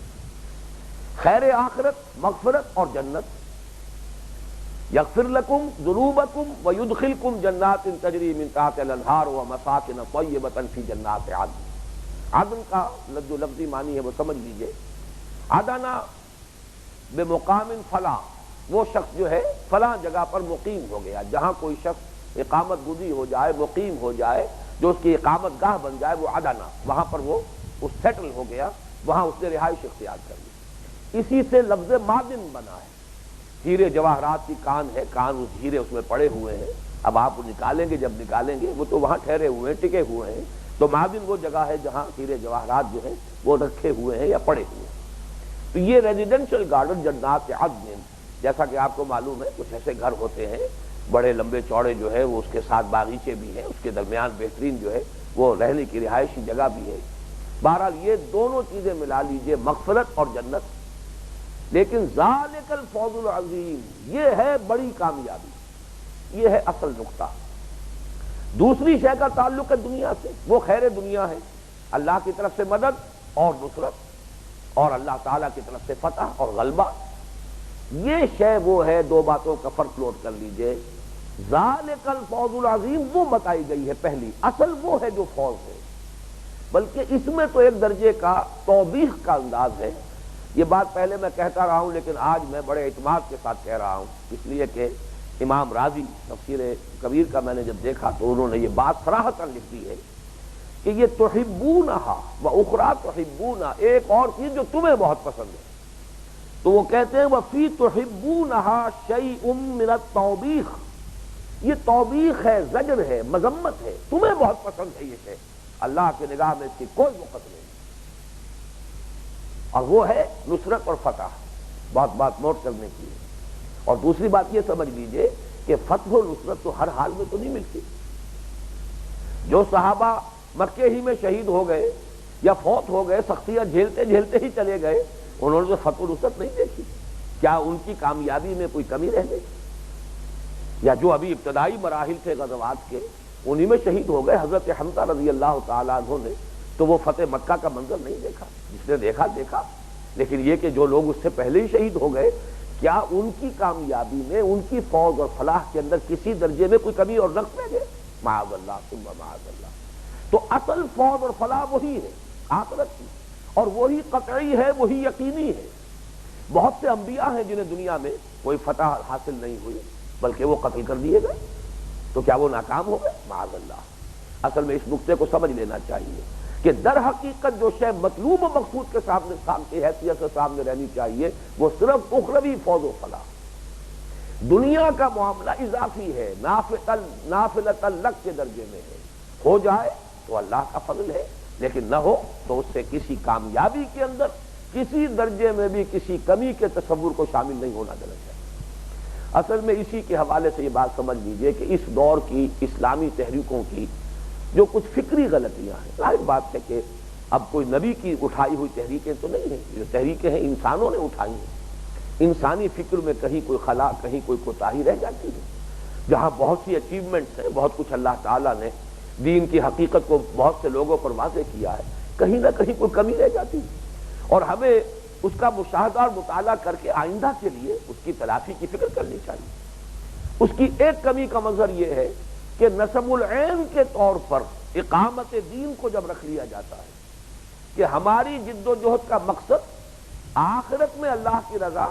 خیر آخرت مغفرت اور جنت، یغفر لکم ذنوبکم ویدخلکم جنات تجری من تحتہا الانہار ومساکن طیبۃ فی جنات عدن۔ عدن کا جو لفظی معنی ہے وہ سمجھ لیجئے، عدنا بمقام فلاں، وہ شخص جو ہے فلاں جگہ پر مقیم ہو گیا، جہاں کوئی شخص اقامت گزی ہو جائے، مقیم ہو جائے، جو اس کی اقامت گاہ بن جائے، وہ عدنا، وہاں پر وہ سیٹل ہو گیا، وہاں اس نے رہائش اختیار کر لی۔ اسی سے لفظ معدن بنا ہے، ہیرے جواہرات کی کان ہے، کان اس ہیرے اس میں پڑے ہوئے ہیں، اب آپ نکالیں گے، جب نکالیں گے وہ تو وہاں ٹھہرے ہوئے ہیں، ٹکے ہوئے ہیں، تو معدن وہ جگہ ہے جہاں ہیرے جواہرات جو ہیں وہ رکھے ہوئے ہیں یا پڑے ہوئے ہیں۔ تو یہ ریزیڈینشل گارڈن جنات عدن، جیسا کہ آپ کو معلوم ہے کچھ ایسے گھر ہوتے ہیں بڑے لمبے چوڑے جو ہے، وہ اس کے ساتھ باغیچے بھی ہیں، اس کے درمیان بہترین جو ہے وہ رہنے کی رہائشی جگہ بھی ہے۔ بہرحال یہ دونوں چیزیں ملا لیجئے، مغفرت اور جنت۔ لیکن ذالک الفوز العظیم، یہ ہے بڑی کامیابی، یہ ہے اصل نقطہ۔ دوسری شے کا تعلق ہے دنیا سے، وہ خیر دنیا ہے، اللہ کی طرف سے مدد اور نصرت، اور اللہ تعالیٰ کی طرف سے فتح اور غلبہ۔ یہ شے وہ ہے، دو باتوں کا فرق نوٹ کر لیجئے۔ ذالک الفوز العظیم وہ بتائی گئی ہے پہلی، اصل وہ ہے جو فوز ہے، بلکہ اس میں تو ایک درجے کا توبیخ کا انداز ہے۔ یہ بات پہلے میں کہتا رہا ہوں، لیکن آج میں بڑے اعتماد کے ساتھ کہہ رہا ہوں، اس لیے کہ امام راضی تفسیر کبیر کا میں نے جب دیکھا تو انہوں نے یہ بات صراحتاً لکھ دی ہے کہ یہ تحبونہا واخری تحبونہا، ایک اور چیز جو تمہیں بہت پسند ہے، تو وہ کہتے ہیں وفی تحبونہا شیء من التوبیخ، یہ توبیخ ہے، زجر ہے، مذمت ہے، تمہیں بہت پسند ہے یہ شے، اللہ کی نگاہ میں اس کی کوئی وقت نہیں، اور وہ ہے نصرت اور فتح۔ بات نوٹ کرنے کی ہے۔ اور دوسری بات یہ سمجھ لیجئے کہ فتح و نصرت تو ہر حال میں تو نہیں ملتی۔ جو صحابہ مکے ہی میں شہید ہو گئے یا فوت ہو گئے، سختیاں جھیلتے جھیلتے ہی چلے گئے، انہوں نے تو فتح و نصرت نہیں دیکھی، کیا ان کی کامیابی میں کوئی کمی رہ گئی؟ یا جو ابھی ابتدائی مراحل تھے غزوات کے، انہی میں شہید ہو گئے۔ حضرت حمزہ رضی اللہ تعالیٰ عنہ نے تو وہ فتح مکہ کا منظر نہیں دیکھا، جس نے دیکھا دیکھا، لیکن یہ کہ جو لوگ اس سے پہلے ہی شہید ہو گئے، کیا ان کی کامیابی میں، ان کی فوز اور فلاح کے اندر کسی درجے میں کوئی کمی اور نقص رہ گئے؟ معاذ اللہ ثم معاذ اللہ۔ تو اصل فوز اور فلاح وہی ہے آخرت کی، اور وہی قطعی ہے، وہی یقینی ہے۔ بہت سے انبیاء ہیں جنہیں دنیا میں کوئی فتح حاصل نہیں ہوئی، بلکہ وہ قتل کر دیے گئے، تو کیا وہ ناکام ہو گئے؟ معاذ اللہ۔ اصل میں اس نقطے کو سمجھ لینا چاہیے کہ در حقیقت جو شے مطلوب و مقصود کے سامنے کی حیثیت سے سامنے رہنی چاہیے، وہ صرف اخروی فوز و فلاح۔ دنیا کا معاملہ اضافی ہے، نافلۃ لک کے درجے میں ہے، ہو جائے تو اللہ کا فضل ہے، لیکن نہ ہو تو اس سے کسی کامیابی کے اندر کسی درجے میں بھی کسی کمی کے تصور کو شامل نہیں ہونا دینا چاہیے۔ اصل میں اسی کے حوالے سے یہ بات سمجھ لیجئے کہ اس دور کی اسلامی تحریکوں کی جو کچھ فکری غلطیاں ہیں، ظاہر بات ہے کہ اب کوئی نبی کی اٹھائی ہوئی تحریکیں تو نہیں ہیں، جو تحریکیں ہیں انسانوں نے اٹھائی ہیں، انسانی فکر میں کہیں کوئی خلا، کہیں کوئی کوتاہی رہ جاتی ہے، جہاں بہت سی اچیومنٹس ہیں، بہت کچھ اللہ تعالیٰ نے دین کی حقیقت کو بہت سے لوگوں پر واضح کیا ہے، کہیں نہ کہیں کوئی کمی رہ جاتی ہے، اور ہمیں اس کا مشاہدہ اور مطالعہ کر کے آئندہ کے لیے اس کی تلافی کی فکر کرنی چاہیے۔ اس کی ایک کمی کا منظر یہ ہے کہ نصب العین کے طور پر اقامت دین کو جب رکھ لیا جاتا ہے کہ ہماری جد و جہد کا مقصد آخرت میں اللہ کی رضا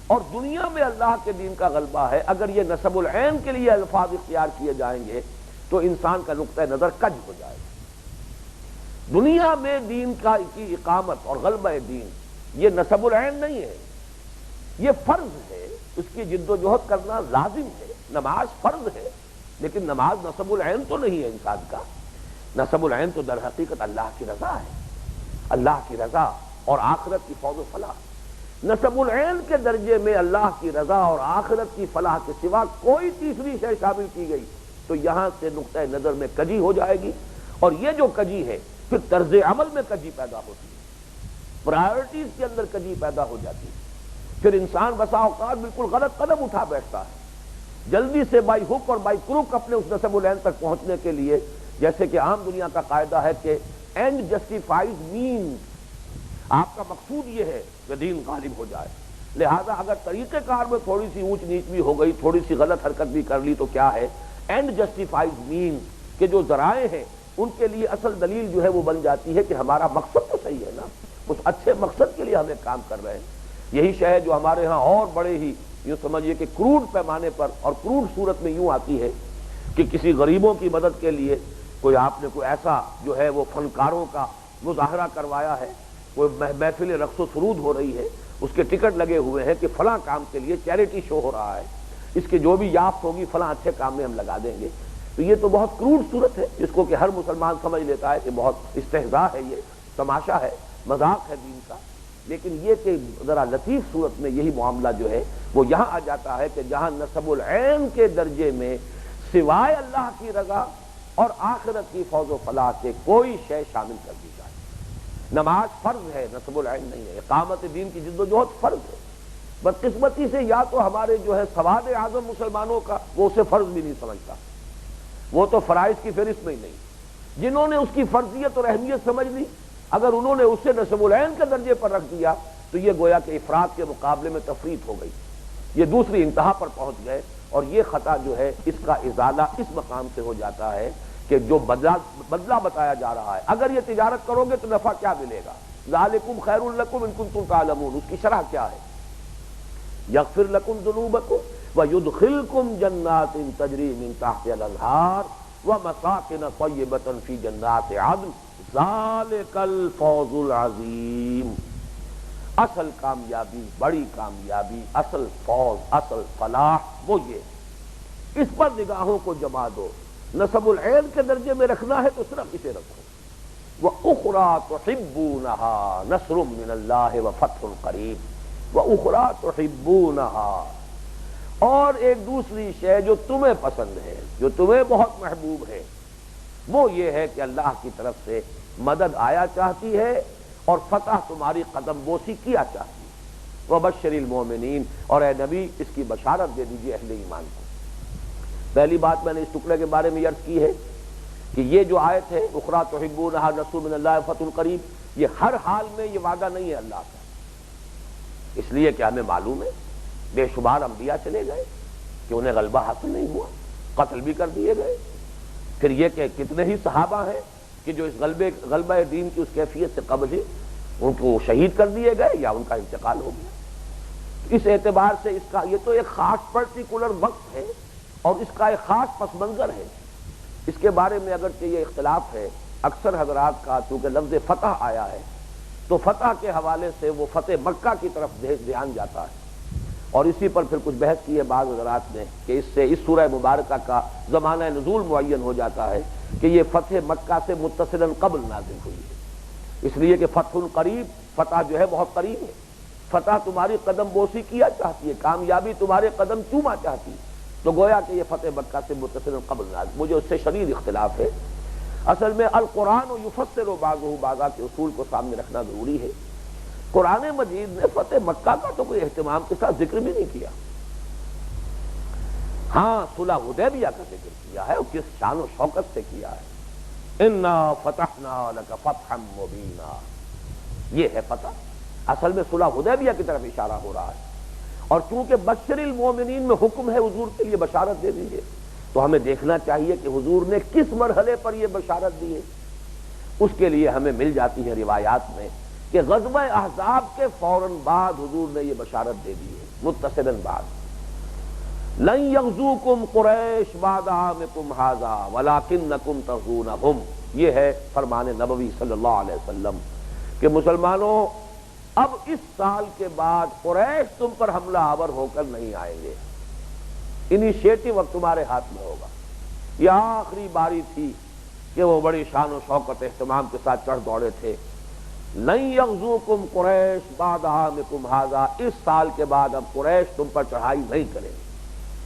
اور دنیا میں اللہ کے دین کا غلبہ ہے، اگر یہ نصب العین کے لیے الفاظ اختیار کیے جائیں گے تو انسان کا نقطہ نظر کج ہو جائے گا۔ دنیا میں دین کی اقامت اور غلبہ دین یہ نصب العین نہیں ہے، یہ فرض ہے، اس کی جد و جہد کرنا لازم ہے۔ نماز فرض ہے، لیکن نماز نصب العین تو نہیں ہے انسان کا، نصب العین تو در حقیقت اللہ کی رضا ہے، اللہ کی رضا اور آخرت کی فوز و فلاح۔ نصب العین کے درجے میں اللہ کی رضا اور آخرت کی فلاح کے سوا کوئی تیسری شے شامل کی گئی تو یہاں سے نقطہ نظر میں کجی ہو جائے گی، اور یہ جو کجی ہے پھر طرز عمل میں کجی پیدا ہوتی ہے، پرائیورٹیز کے اندر کجی پیدا ہو جاتی ہے، پھر انسان بسا اوقات بالکل غلط قدم اٹھا بیٹھتا ہے۔ جلدی سے بائی ہک اور بائی کروک اپنے اس نسب العین تک پہنچنے کے لیے، جیسے کہ عام دنیا کا قاعدہ ہے کہ اینڈ جسٹیفائز مینز، آپ کا مقصود یہ ہے کہ دین غالب ہو جائے، لہذا اگر طریقہ کار میں تھوڑی سی اونچ نیچ بھی ہو گئی، تھوڑی سی غلط حرکت بھی کر لی، تو کیا ہے اینڈ جسٹیفائز مینز، کہ جو ذرائع ہیں ان کے لیے اصل دلیل جو ہے وہ بن جاتی ہے کہ ہمارا مقصد تو صحیح ہے نا، اس اچھے مقصد کے لیے ہم ایک کام کر رہے ہیں۔ یہی شے ہے جو ہمارے ہاں اور بڑے ہی یوں سمجھیے کہ کروڑ پیمانے پر اور کروڑ صورت میں یوں آتی ہے کہ کسی غریبوں کی مدد کے لیے کوئی آپ نے کوئی ایسا جو ہے وہ فنکاروں کا مظاہرہ کروایا ہے، کوئی محفل رقص و سرود ہو رہی ہے، اس کے ٹکٹ لگے ہوئے ہیں کہ فلاں کام کے لیے چیریٹی شو ہو رہا ہے، اس کی جو بھی یافت ہوگی فلاں اچھے کام میں ہم لگا دیں گے، تو یہ تو بہت کروڑ صورت ہے جس کو کہ ہر مسلمان سمجھ لیتا ہے کہ بہت استہزاء ہے، یہ تماشا ہے، مذاق ہے دین کا۔ لیکن یہ کہ ذرا لطیف صورت میں یہی معاملہ جو ہے وہ یہاں آ جاتا ہے کہ جہاں نسب العین کے درجے میں سوائے اللہ کی رضا اور آخرت کی فوز و فلاح کے کوئی شے شامل کر دی جائے۔ نماز فرض ہے، نسب العین نہیں ہے، اقامت دین کی جد و جہد فرض ہے، بدقسمتی سے یا تو ہمارے جو ہے سواد اعظم مسلمانوں کا وہ اسے فرض بھی نہیں سمجھتا، وہ تو فرائض کی فہرست میں ہی نہیں، جنہوں نے اس کی فرضیت اور اہمیت سمجھ لی، اگر انہوں نے اسے نسب العین کے درجے پر رکھ دیا تو یہ گویا کہ افراد کے مقابلے میں تفریط ہو گئی، یہ دوسری انتہا پر پہنچ گئے، اور یہ خطا جو ہے اس کا ازالہ اس مقام سے ہو جاتا ہے کہ جو بدلہ بتایا جا رہا ہے، اگر یہ تجارت کرو گے تو نفع کیا ملے گا، ذالکم خیر لکم ان کنتم تعلمون، اس کی شرح کیا ہے، یغفر لکم ذنوبکم ویدخلکم جنات تجری من تحتها الانہار ومساکن طیبۃ فی جنات عدن ذالک الفوز العظیم۔ اصل کامیابی، بڑی کامیابی، اصل فوز، اصل فلاح وہ یہ، اس پر نگاہوں کو جما دو، نسب العین کے درجے میں رکھنا ہے تو صرف اسے رکھو۔ وَأُخْرَى تُحِبُّونَهَا نَصْرٌ مِّنَ اللَّهِ وَفَتْحٌ قَرِيبٌ وَأُخْرَى تُحِبُّونَهَا، اور ایک دوسری شے جو تمہیں پسند ہے، جو تمہیں بہت محبوب ہے، وہ یہ ہے کہ اللہ کی طرف سے مدد آیا چاہتی ہے اور فتح تمہاری قدم بوسی کیا چاہتی ہے۔ وَبَشِّرِ الْمُؤْمِنِينَ، اور اے نبی اس کی بشارت دے دیجئے اہل ایمان کو۔ پہلی بات میں نے اس ٹکڑے کے بارے میں عرض کی ہے کہ یہ جو آیت ہے اخریٰ تحبونہا نصر من اللہ فتح قریب، یہ ہر حال میں یہ وعدہ نہیں ہے اللہ کا، اس لیے کہ ہمیں معلوم ہے بے شمار انبیاء چلے گئے کہ انہیں غلبہ حاصل نہیں ہوا، قتل بھی کر دیے گئے، پھر یہ کہ کتنے ہی صحابہ ہیں کہ جو اس غلبہ دین کی اس کیفیت سے قبل ہی ان کو شہید کر دیے گئے یا ان کا انتقال ہو گیا۔ اس اعتبار سے اس کا یہ تو ایک خاص پرٹیکولر وقت ہے اور اس کا ایک خاص پس منظر ہے، اس کے بارے میں اگرچہ یہ اختلاف ہے اکثر حضرات کا، چونکہ لفظ فتح آیا ہے تو فتح کے حوالے سے وہ فتح مکہ کی طرف دھیان جاتا ہے، اور اسی پر پھر کچھ بحث کی ہے بعض حضرات نے کہ اس سے اس سورہ مبارکہ کا زمانہ نزول معین ہو جاتا ہے کہ یہ فتح مکہ سے متصلاً قبل نازل ہوئی ہے، اس لیے کہ فتح قریب، فتح جو ہے بہت قریب ہے، فتح تمہاری قدم بوسی کیا چاہتی ہے، کامیابی تمہارے قدم چوما چاہتی ہے، تو گویا کہ یہ فتح مکہ سے متصلاً قبل نازل، مجھے اس سے شدید اختلاف ہے۔ اصل میں القرآن یفسر بعضہ بعضا کے اصول کو سامنے رکھنا ضروری ہے۔ قرآن مجید نے فتح مکہ کا تو کوئی اہتمام کے ساتھ ذکر بھی نہیں کیا، ہاں صلح حدیبیہ کا ذکر کیا ہے، اور کس شان و شوکت سے کیا ہے، انا فتحنا لک فتحا مبینا، یہ ہے فتح۔ اصل میں صلح حدیبیہ کی طرف اشارہ ہو رہا ہے، اور چونکہ بشر المومنین میں حکم ہے حضور کے لیے بشارت دے دیجیے، تو ہمیں دیکھنا چاہیے کہ حضور نے کس مرحلے پر یہ بشارت دی ہے۔ اس کے لیے ہمیں مل جاتی ہے روایات میں کہ غزوہ احزاب کے فوراً بعد حضور نے یہ بشارت دے دی ہے، متصلاً بعد، لن یغزوکم قریش بعد عامکم ھذا ولکنکم تغزونہم، یہ ہے فرمان نبوی صلی اللہ علیہ وسلم کہ مسلمانوں اب اس سال کے بعد قریش تم پر حملہ آور ہو کر نہیں آئیں گے، انیشیٹو اب تمہارے ہاتھ میں ہوگا۔ یہ آخری باری تھی کہ وہ بڑی شان و شوکت اہتمام کے ساتھ چڑھ دوڑے تھے، لن یغزوکم قریش بعد عامکم ھذا، اس سال کے بعد اب قریش تم پر چڑھائی نہیں کریں گے،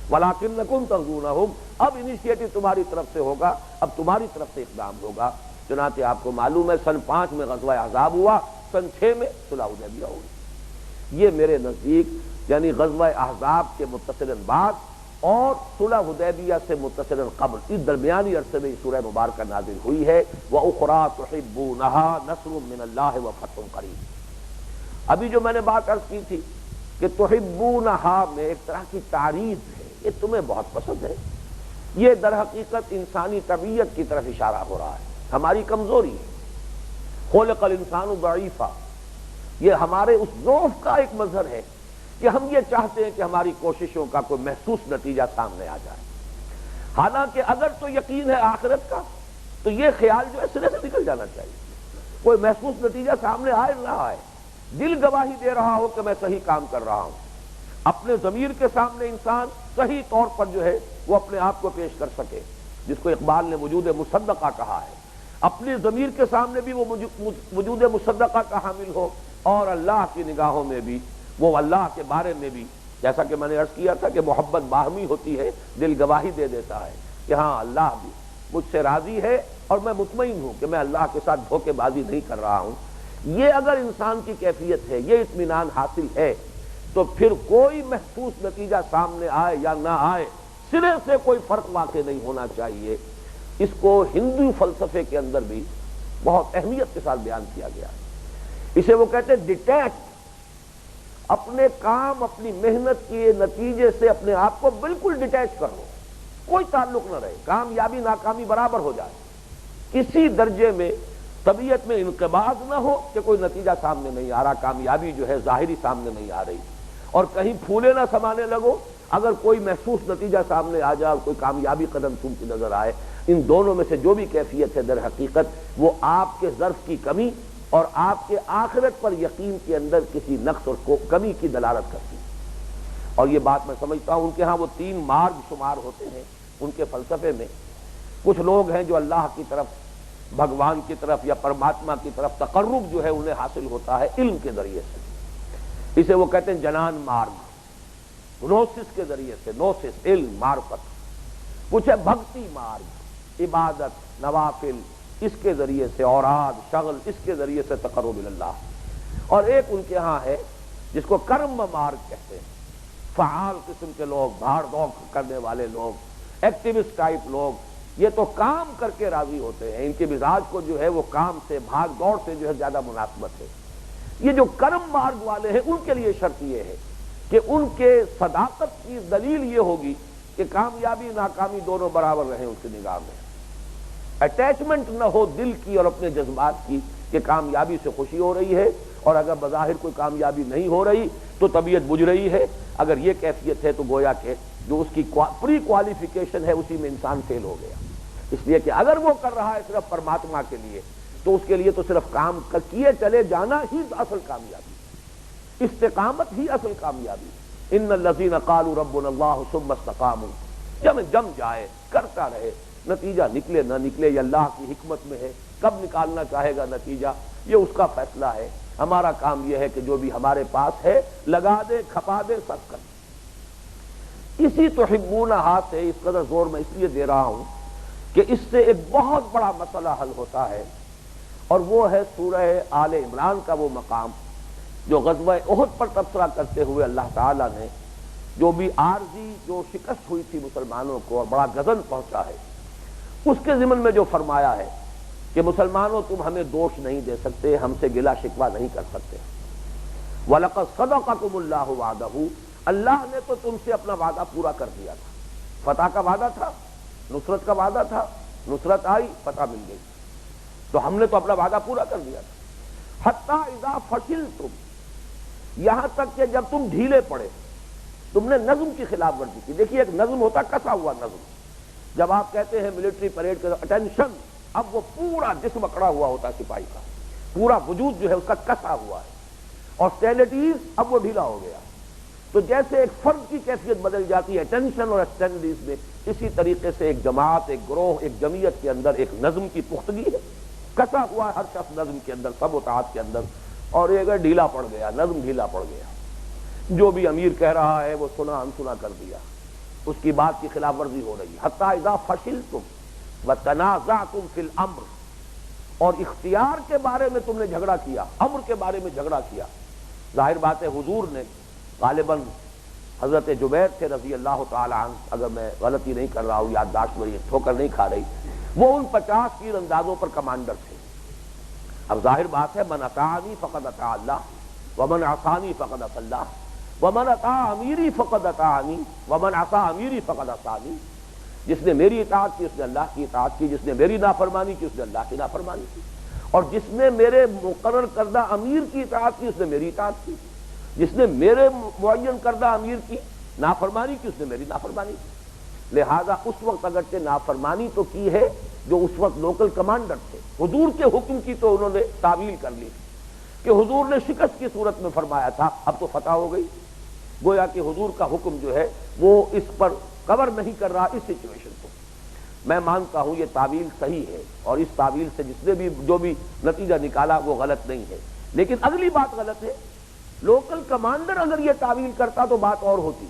ولکنکم تغزونہم، اب انیشیٹو تمہاری طرف سے ہوگا، اب تمہاری طرف سے اقدام ہوگا۔ چنانچہ آپ کو معلوم ہے سن 5 میں غزوہ احزاب ہوا، سن 6 میں صلح حدیبیہ ہوئی۔ یہ میرے نزدیک یعنی غزوہ احزاب کے متصلاً بعد اور صلح حدیبیہ سے متصل قبل اس درمیانی عرصے میں سورہ مبارکہ نازل ہوئی ہے وَأُخْرَىٰ تُحِبُّونَهَا نَصْرٌ مِّنَ اللَّهِ وَفَتْحٌ قَرِیب۔ ابھی جو میں نے بات عرض کی تھی کہ تحبونها میں ایک طرح کی تعریف ہے، یہ تمہیں بہت پسند ہے، یہ در حقیقت انسانی طبیعت کی طرف اشارہ ہو رہا ہے، ہماری کمزوری ہے، خلق الانسان ضعیفا، یہ ہمارے اس ضعف کا ایک مظہر ہے کہ ہم یہ چاہتے ہیں کہ ہماری کوششوں کا کوئی محسوس نتیجہ سامنے آ جائے، حالانکہ اگر تو یقین ہے آخرت کا تو یہ خیال جو ہے سرے سے نکل جانا چاہیے، کوئی محسوس نتیجہ سامنے آ رہا ہے، دل گواہی دے رہا ہو کہ میں صحیح کام کر رہا ہوں، اپنے ضمیر کے سامنے انسان صحیح طور پر جو ہے وہ اپنے آپ کو پیش کر سکے، جس کو اقبال نے وجود مصدقہ کہا ہے، اپنے ضمیر کے سامنے بھی وہ وجود مصدقہ کا حامل ہو، اور اللہ کی نگاہوں میں بھی وہ اللہ کے بارے میں بھی، جیسا کہ میں نے عرض کیا تھا کہ محبت باہمی ہوتی ہے، دل گواہی دے دیتا ہے کہ ہاں اللہ بھی مجھ سے راضی ہے اور میں مطمئن ہوں کہ میں اللہ کے ساتھ دھوکے بازی نہیں کر رہا ہوں۔ یہ اگر انسان کی کیفیت ہے، یہ اطمینان حاصل ہے، تو پھر کوئی محسوس نتیجہ سامنے آئے یا نہ آئے، سرے سے کوئی فرق واقع نہیں ہونا چاہیے۔ اس کو ہندو فلسفے کے اندر بھی بہت اہمیت کے ساتھ بیان کیا گیا ہے، اسے وہ کہتے ہیں ڈیٹیچ، اپنے کام اپنی محنت کے نتیجے سے اپنے آپ کو بالکل ڈیٹیچ کر لو، کوئی تعلق نہ رہے، کامیابی ناکامی برابر ہو جائے، کسی درجے میں طبیعت میں انقباض نہ ہو کہ کوئی نتیجہ سامنے نہیں آ رہا، کامیابی جو ہے ظاہری سامنے نہیں آ رہی، اور کہیں پھولے نہ سمانے لگو اگر کوئی محسوس نتیجہ سامنے آ جائے اور کوئی کامیابی قدم چومتی نظر آئے۔ ان دونوں میں سے جو بھی کیفیت ہے در حقیقت وہ آپ کے ظرف کی کمی اور آپ کے آخرت پر یقین کے اندر کسی نقص اور کمی کی دلالت کرتی ہے۔ اور یہ بات میں سمجھتا ہوں ان کے ہاں وہ 3 مارگ شمار ہوتے ہیں ان کے فلسفے میں۔ کچھ لوگ ہیں جو اللہ کی طرف، بھگوان کی طرف یا پرماتما کی طرف تقرب جو ہے انہیں حاصل ہوتا ہے علم کے ذریعے سے، اسے وہ کہتے ہیں جنان مارگ، نوسس کے ذریعے سے، نوسس علم معرفت۔ کچھ ہے بھکتی مارگ، عبادت نوافل اس کے ذریعے سے، اوراد شغل اس کے ذریعے سے تقرب اللہ۔ اور ایک ان کے ہاں ہے جس کو کرم مارگ کہتے ہیں، فعال قسم کے لوگ، بھاڑ دوڑ کرنے والے لوگ، ایکٹیوسٹ ٹائپ لوگ، یہ تو کام کر کے راضی ہوتے ہیں، ان کے مزاج کو جو ہے وہ کام سے، بھاگ دوڑ سے جو ہے زیادہ مناسبت ہے۔ یہ جو کرم مارگ والے ہیں ان کے لیے شرط یہ ہے کہ ان کے صداقت کی دلیل یہ ہوگی کہ کامیابی ناکامی دونوں برابر رہیں ان کی نگاہ میں، اٹیچمنٹ نہ ہو دل کی اور اپنے جذبات کی کہ کامیابی سے خوشی ہو رہی ہے، اور اگر بظاہر کوئی کامیابی نہیں ہو رہی تو طبیعت بجھ رہی ہے۔ اگر یہ کیفیت ہے تو گویا کہ جو اس کی پری کوالیفیکیشن ہے اسی میں انسان فیل ہو گیا، اس لیے کہ اگر وہ کر رہا ہے صرف پرماتما کے لیے تو اس کے لیے تو صرف کام کیے چلے جانا ہی اصل کامیابی، استقامت ہی اصل کامیابی۔ ان الذین قالوا ربنا اللہ ثم استقاموا، جم جائے، کرتا رہے، نتیجہ نکلے نہ نکلے یہ اللہ کی حکمت میں ہے، کب نکالنا چاہے گا نتیجہ یہ اس کا فیصلہ ہے، ہمارا کام یہ ہے کہ جو بھی ہمارے پاس ہے لگا دے، کھپا دے، سب کر دے۔ اسی تحبونہا سے اس قدر زور میں اس لیے دے رہا ہوں کہ اس سے ایک بہت بڑا مسئلہ حل ہوتا ہے، اور وہ ہے سورہ آل عمران کا وہ مقام جو غزوہ احد پر تبصرہ کرتے ہوئے اللہ تعالیٰ نے جو بھی عارضی جو شکست ہوئی تھی مسلمانوں کو اور بڑا غضن پہنچا ہے، اس کے ضمن میں جو فرمایا ہے کہ مسلمانوں تم ہمیں دوش نہیں دے سکتے، ہم سے گلہ شکوہ نہیں کر سکتے۔ وَلَقَدْ صَدَقَكُمُ اللَّهُ وَعْدَهُ، اللہ نے تو تم سے اپنا وعدہ پورا کر دیا تھا، فتح کا وعدہ تھا، نصرت کا وعدہ تھا، نصرت آئی، فتح مل گئی، تو ہم نے تو اپنا وعدہ پورا کر دیا تھا۔ حَتَّى إِذَا فَشِلْتُمْ، یہاں تک کہ جب تم ڈھیلے پڑے، تم نے نظم کی خلاف ورزی کی۔ دیکھیے ایک نظم ہوتا کسا ہوا نظم، جب آپ کہتے ہیں ملٹری پریڈ کے اٹینشن، اب وہ پورا جسم اکڑا ہوا ہوتا ہے سپاہی کا، پورا وجود جو ہے اس کا کسا ہوا ہے، اور اسٹینڈرڈیز اب وہ ڈھیلا ہو گیا، تو جیسے ایک فرد کی کیفیت بدل جاتی ہے ٹینشن اور اسٹینڈرڈیز میں، اسی طریقے سے ایک جماعت، ایک گروہ، ایک جمعیت کے اندر ایک نظم کی پختگی ہے، کسا ہوا ہے ہر شخص نظم کے اندر، سب اطاعت کے اندر، اور یہ اگر ڈھیلا پڑ گیا، نظم ڈھیلا پڑ گیا، جو بھی امیر کہہ رہا ہے وہ سنا انسنا کر دیا، اس کی بات کی خلاف ورزی ہو رہی ہے۔ حتی اذا فشلتم وتنازعتم فی الامر، اور اختیار کے بارے میں تم نے جھگڑا کیا، امر کے بارے میں جھگڑا کیا۔ ظاہر بات ہے حضور نے غالباً حضرت جبیر تھے رضی اللہ تعالی عنہ، اگر میں غلطی نہیں کر رہا ہوں، یادداشت میری ٹھوکر نہیں کھا رہی، وہ ان 50 تیر اندازوں پر کمانڈر تھے۔ اب ظاہر بات ہے، من اطاعنی فقد اطاع اللہ ومن عصانی فقد عصى اللہ ومن اطاع امیری فقد اطاعنی ومن عصى امیری فقد عصانی۔ جس نے میری اطاعت کی اس نے اللہ کی اطاعت کی، جس نے میری نافرمانی کی اس نے اللہ کی نافرمانی کی، اور جس نے میرے مقرر کردہ امیر کی اطاعت کی اس نے میری اطاعت کی، جس نے میرے معین کردہ امیر کی نافرمانی کی اس نے میری نافرمانی کی۔ لہذا اس وقت اگرچہ نافرمانی تو کی ہے جو اس وقت لوکل کمانڈر تھے، حضور کے حکم کی تو انہوں نے تعویل کر لی کہ حضور نے شکست کی صورت میں فرمایا تھا، اب تو فتح ہو گئی، گویا کہ حضور کا حکم جو ہے وہ اس پر کور نہیں کر رہا اس سچویشن کو۔ میں مانتا ہوں یہ تعویل صحیح ہے، اور اس تعویل سے جس نے بھی جو بھی نتیجہ نکالا وہ غلط نہیں ہے، لیکن اگلی بات غلط ہے۔ لوکل کمانڈر اگر یہ تعویل کرتا تو بات اور ہوتی۔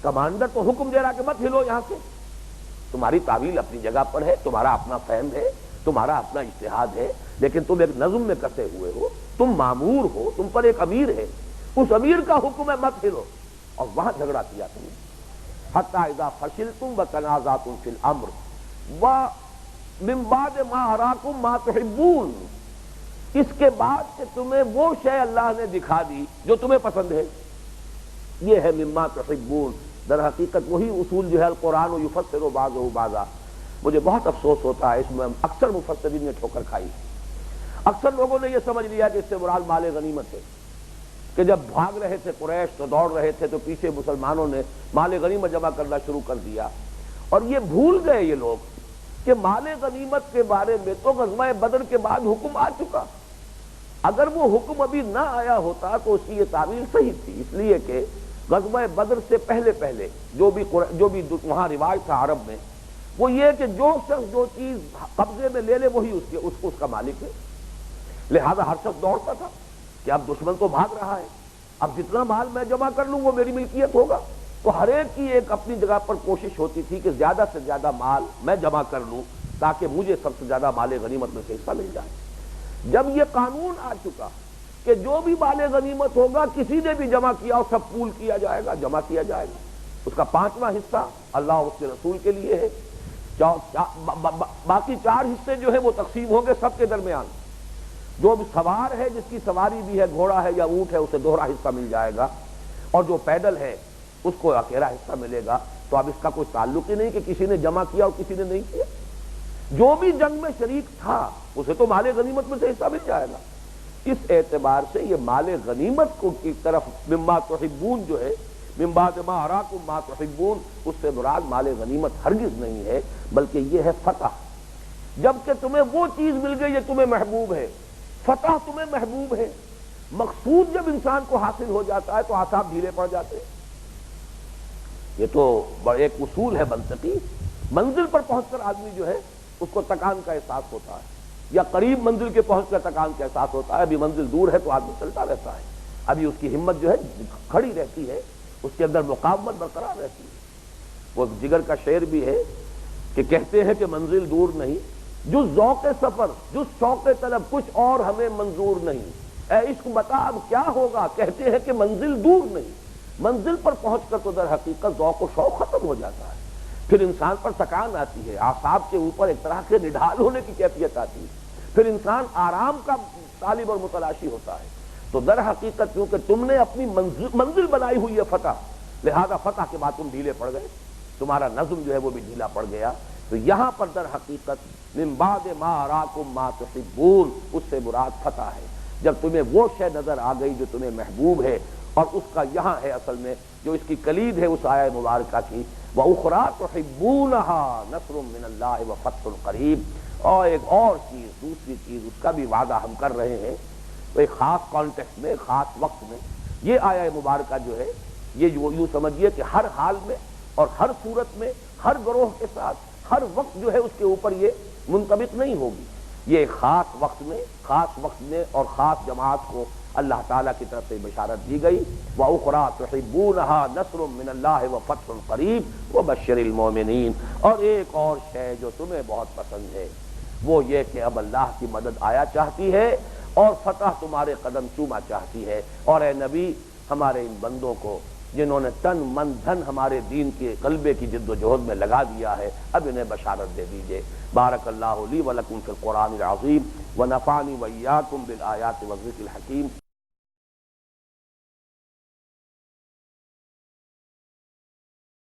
کمانڈر تو حکم دے رہا کہ مت ہلو یہاں سے، تمہاری تعویل اپنی جگہ پر ہے، تمہارا اپنا فہم ہے، تمہارا اپنا اجتہاد ہے، لیکن تم ایک نظم میں کسے ہوئے ہو، تم مامور ہو، تم پر ایک امیر ہے، اس امیر کا حکم ہے مت ہلو، اور وہاں جھگڑا کیا تم نے۔ حتی اذا فشلتم وتنازعتم فی الامر ومن بعد ما اراکم ما تحبون، اس کے بعد کہ تمہیں وہ شے اللہ نے دکھا دی جو تمہیں پسند ہے، یہ ہے مما تحبون۔ در حقیقت وہی اصول جو ہے القرآن یفسر بعضہ بعضا، مجھے بہت افسوس ہوتا ہے اس میں اکثر مفسرین نے ٹھوکر کھائی۔ اکثر لوگوں نے یہ سمجھ لیا کہ اس سے مراد مال غنیمت ہے، کہ جب بھاگ رہے تھے قریش تو دوڑ رہے تھے تو پیچھے مسلمانوں نے مال غنیمت جمع کرنا شروع کر دیا، اور یہ بھول گئے یہ لوگ کہ مال غنیمت کے بارے میں تو غزوہ بدر کے بعد حکم آ چکا۔ اگر وہ حکم ابھی نہ آیا ہوتا تو اس کی یہ تعویل صحیح تھی، اس لیے کہ غزوہ بدر سے پہلے جو بھی وہاں رواج تھا عرب میں وہ یہ کہ جو شخص جو چیز قبضے میں لے لے وہی اس کا مالک ہے۔ لہذا ہر شخص دوڑتا تھا کہ اب دشمن تو بھاگ رہا ہے، اب جتنا مال میں جمع کر لوں وہ میری ملکیت ہوگا، تو ہر ایک کی ایک اپنی جگہ پر کوشش ہوتی تھی کہ زیادہ سے زیادہ مال میں جمع کر لوں تاکہ مجھے سب سے زیادہ مال غنیمت میں سے حصہ مل جائے۔ جب یہ قانون آ چکا کہ جو بھی مال غنیمت ہوگا کسی نے بھی جمع کیا اور سب پول کیا جائے گا، جمع کیا جائے گا، اس کا 5واں حصہ اللہ اور اس کے رسول کے لیے ہے، باقی 4 حصے جو ہیں وہ تقسیم ہوں گے سب کے درمیان۔ جو بھی سوار ہے، جس کی سواری بھی ہے، گھوڑا ہے یا اونٹ ہے، اسے دوہرا حصہ مل جائے گا، اور جو پیدل ہے اس کو اکیلا حصہ ملے گا۔ تو اب اس کا کوئی تعلق ہی نہیں کہ کسی نے جمع کیا اور کسی نے نہیں کیا، جو بھی جنگ میں شریک تھا اسے تو مال غنیمت میں سے حصہ مل جائے گا۔ اس اعتبار سے یہ مال غنیمت کو کی طرف مما تحبون جو ہے، من بعد ما اراکم ما تحبون، اس سے مراد مال غنیمت ہرگز نہیں ہے، بلکہ یہ ہے فتح۔ جبکہ تمہیں وہ چیز مل گئی یہ تمہیں محبوب ہے، فتح تمہیں محبوب ہے۔ مقصود جب انسان کو حاصل ہو جاتا ہے تو اعصاب ڈھیلے پڑ جاتے ہیں۔ یہ تو ایک اصول ہے منطقی، منزل پر پہنچ کر آدمی جو ہے اس کو تکان کا احساس ہوتا ہے، یا قریب منزل کے پہنچ کر تکان کا احساس ہوتا ہے، ابھی منزل دور ہے تو آدمی چلتا رہتا ہے، ابھی اس کی ہمت جو ہے کھڑی رہتی ہے، اس کے اندر مقاومت برقرار رہتی ہے۔ وہ جگر کا شعر بھی ہے کہ کہتے ہیں کہ منزل دور نہیں، جز ذوق سفر جز شوق طلب کچھ اور ہمیں منظور نہیں، اے عشق بتا اب کیا ہوگا، کہتے ہیں کہ منزل دور نہیں۔ منزل پر پہنچ کر تو در حقیقت ذوق و شوق ختم ہو جاتا ہے، پھر انسان پر تکان آتی ہے، اعصاب کے اوپر ایک طرح کے نڈھال ہونے کی کیفیت آتی ہے، پھر انسان آرام کا طالب اور متلاشی ہوتا ہے۔ تو در حقیقت کیونکہ تم نے اپنی منزل بنائی ہوئی ہے فتح، لہذا فتح کے بعد تم ڈھیلے پڑ گئے، تمہارا نظم جو ہے وہ بھی ڈھیلا پڑ گیا۔ تو یہاں پر در حقیقت من بعد ما اراکم ما تحبون، اس سے مراد فتح ہے، جب تمہیں وہ شے نظر آ گئی جو تمہیں محبوب ہے، اور اس کا یہاں ہے اصل میں جو اس کی کلید ہے اس آیہ مبارکہ کی، وَأُخْرَىٰ تُحِبُّونَهَا نَصْرٌ مِّنَ اللَّهِ وَفَتْحٌ قَرِيبٌ، اور ایک اور چیز، دوسری چیز، اس کا بھی وعدہ ہم کر رہے ہیں تو ایک خاص کانٹیکسٹ میں، خاص وقت میں۔ یہ آیہ مبارکہ جو ہے یہ یوں سمجھیے کہ ہر حال میں اور ہر صورت میں، ہر گروہ کے ساتھ، ہر وقت جو ہے اس کے اوپر یہ منطبق نہیں ہوگی، یہ ایک خاص وقت میں اور خاص جماعت کو اللہ تعالیٰ کی طرف سے بشارت دی گئی۔ وَأُخْرَىٰ تُحِبُّونَهَا نَصْرٌ مِّنَ اللَّهِ وَفَتْحٌ قَرِيبٌ وَبَشِّرِ الْمُؤْمِنِينَ، اور ایک اور شے جو تمہیں بہت پسند ہے وہ یہ کہ اب اللہ کی مدد آیا چاہتی ہے اور فتح تمہارے قدم چوما چاہتی ہے، اور اے نبی ہمارے ان بندوں کو جنہوں نے تن من دھن ہمارے دین کے غلبے کی جد و جہد میں لگا دیا ہے، اب انہیں بشارت دے دیجئے۔ بارک اللہ لی ولکم فی القرآن العظیم ونفعنی وإیاکم بالآیات والذکر الحکیم۔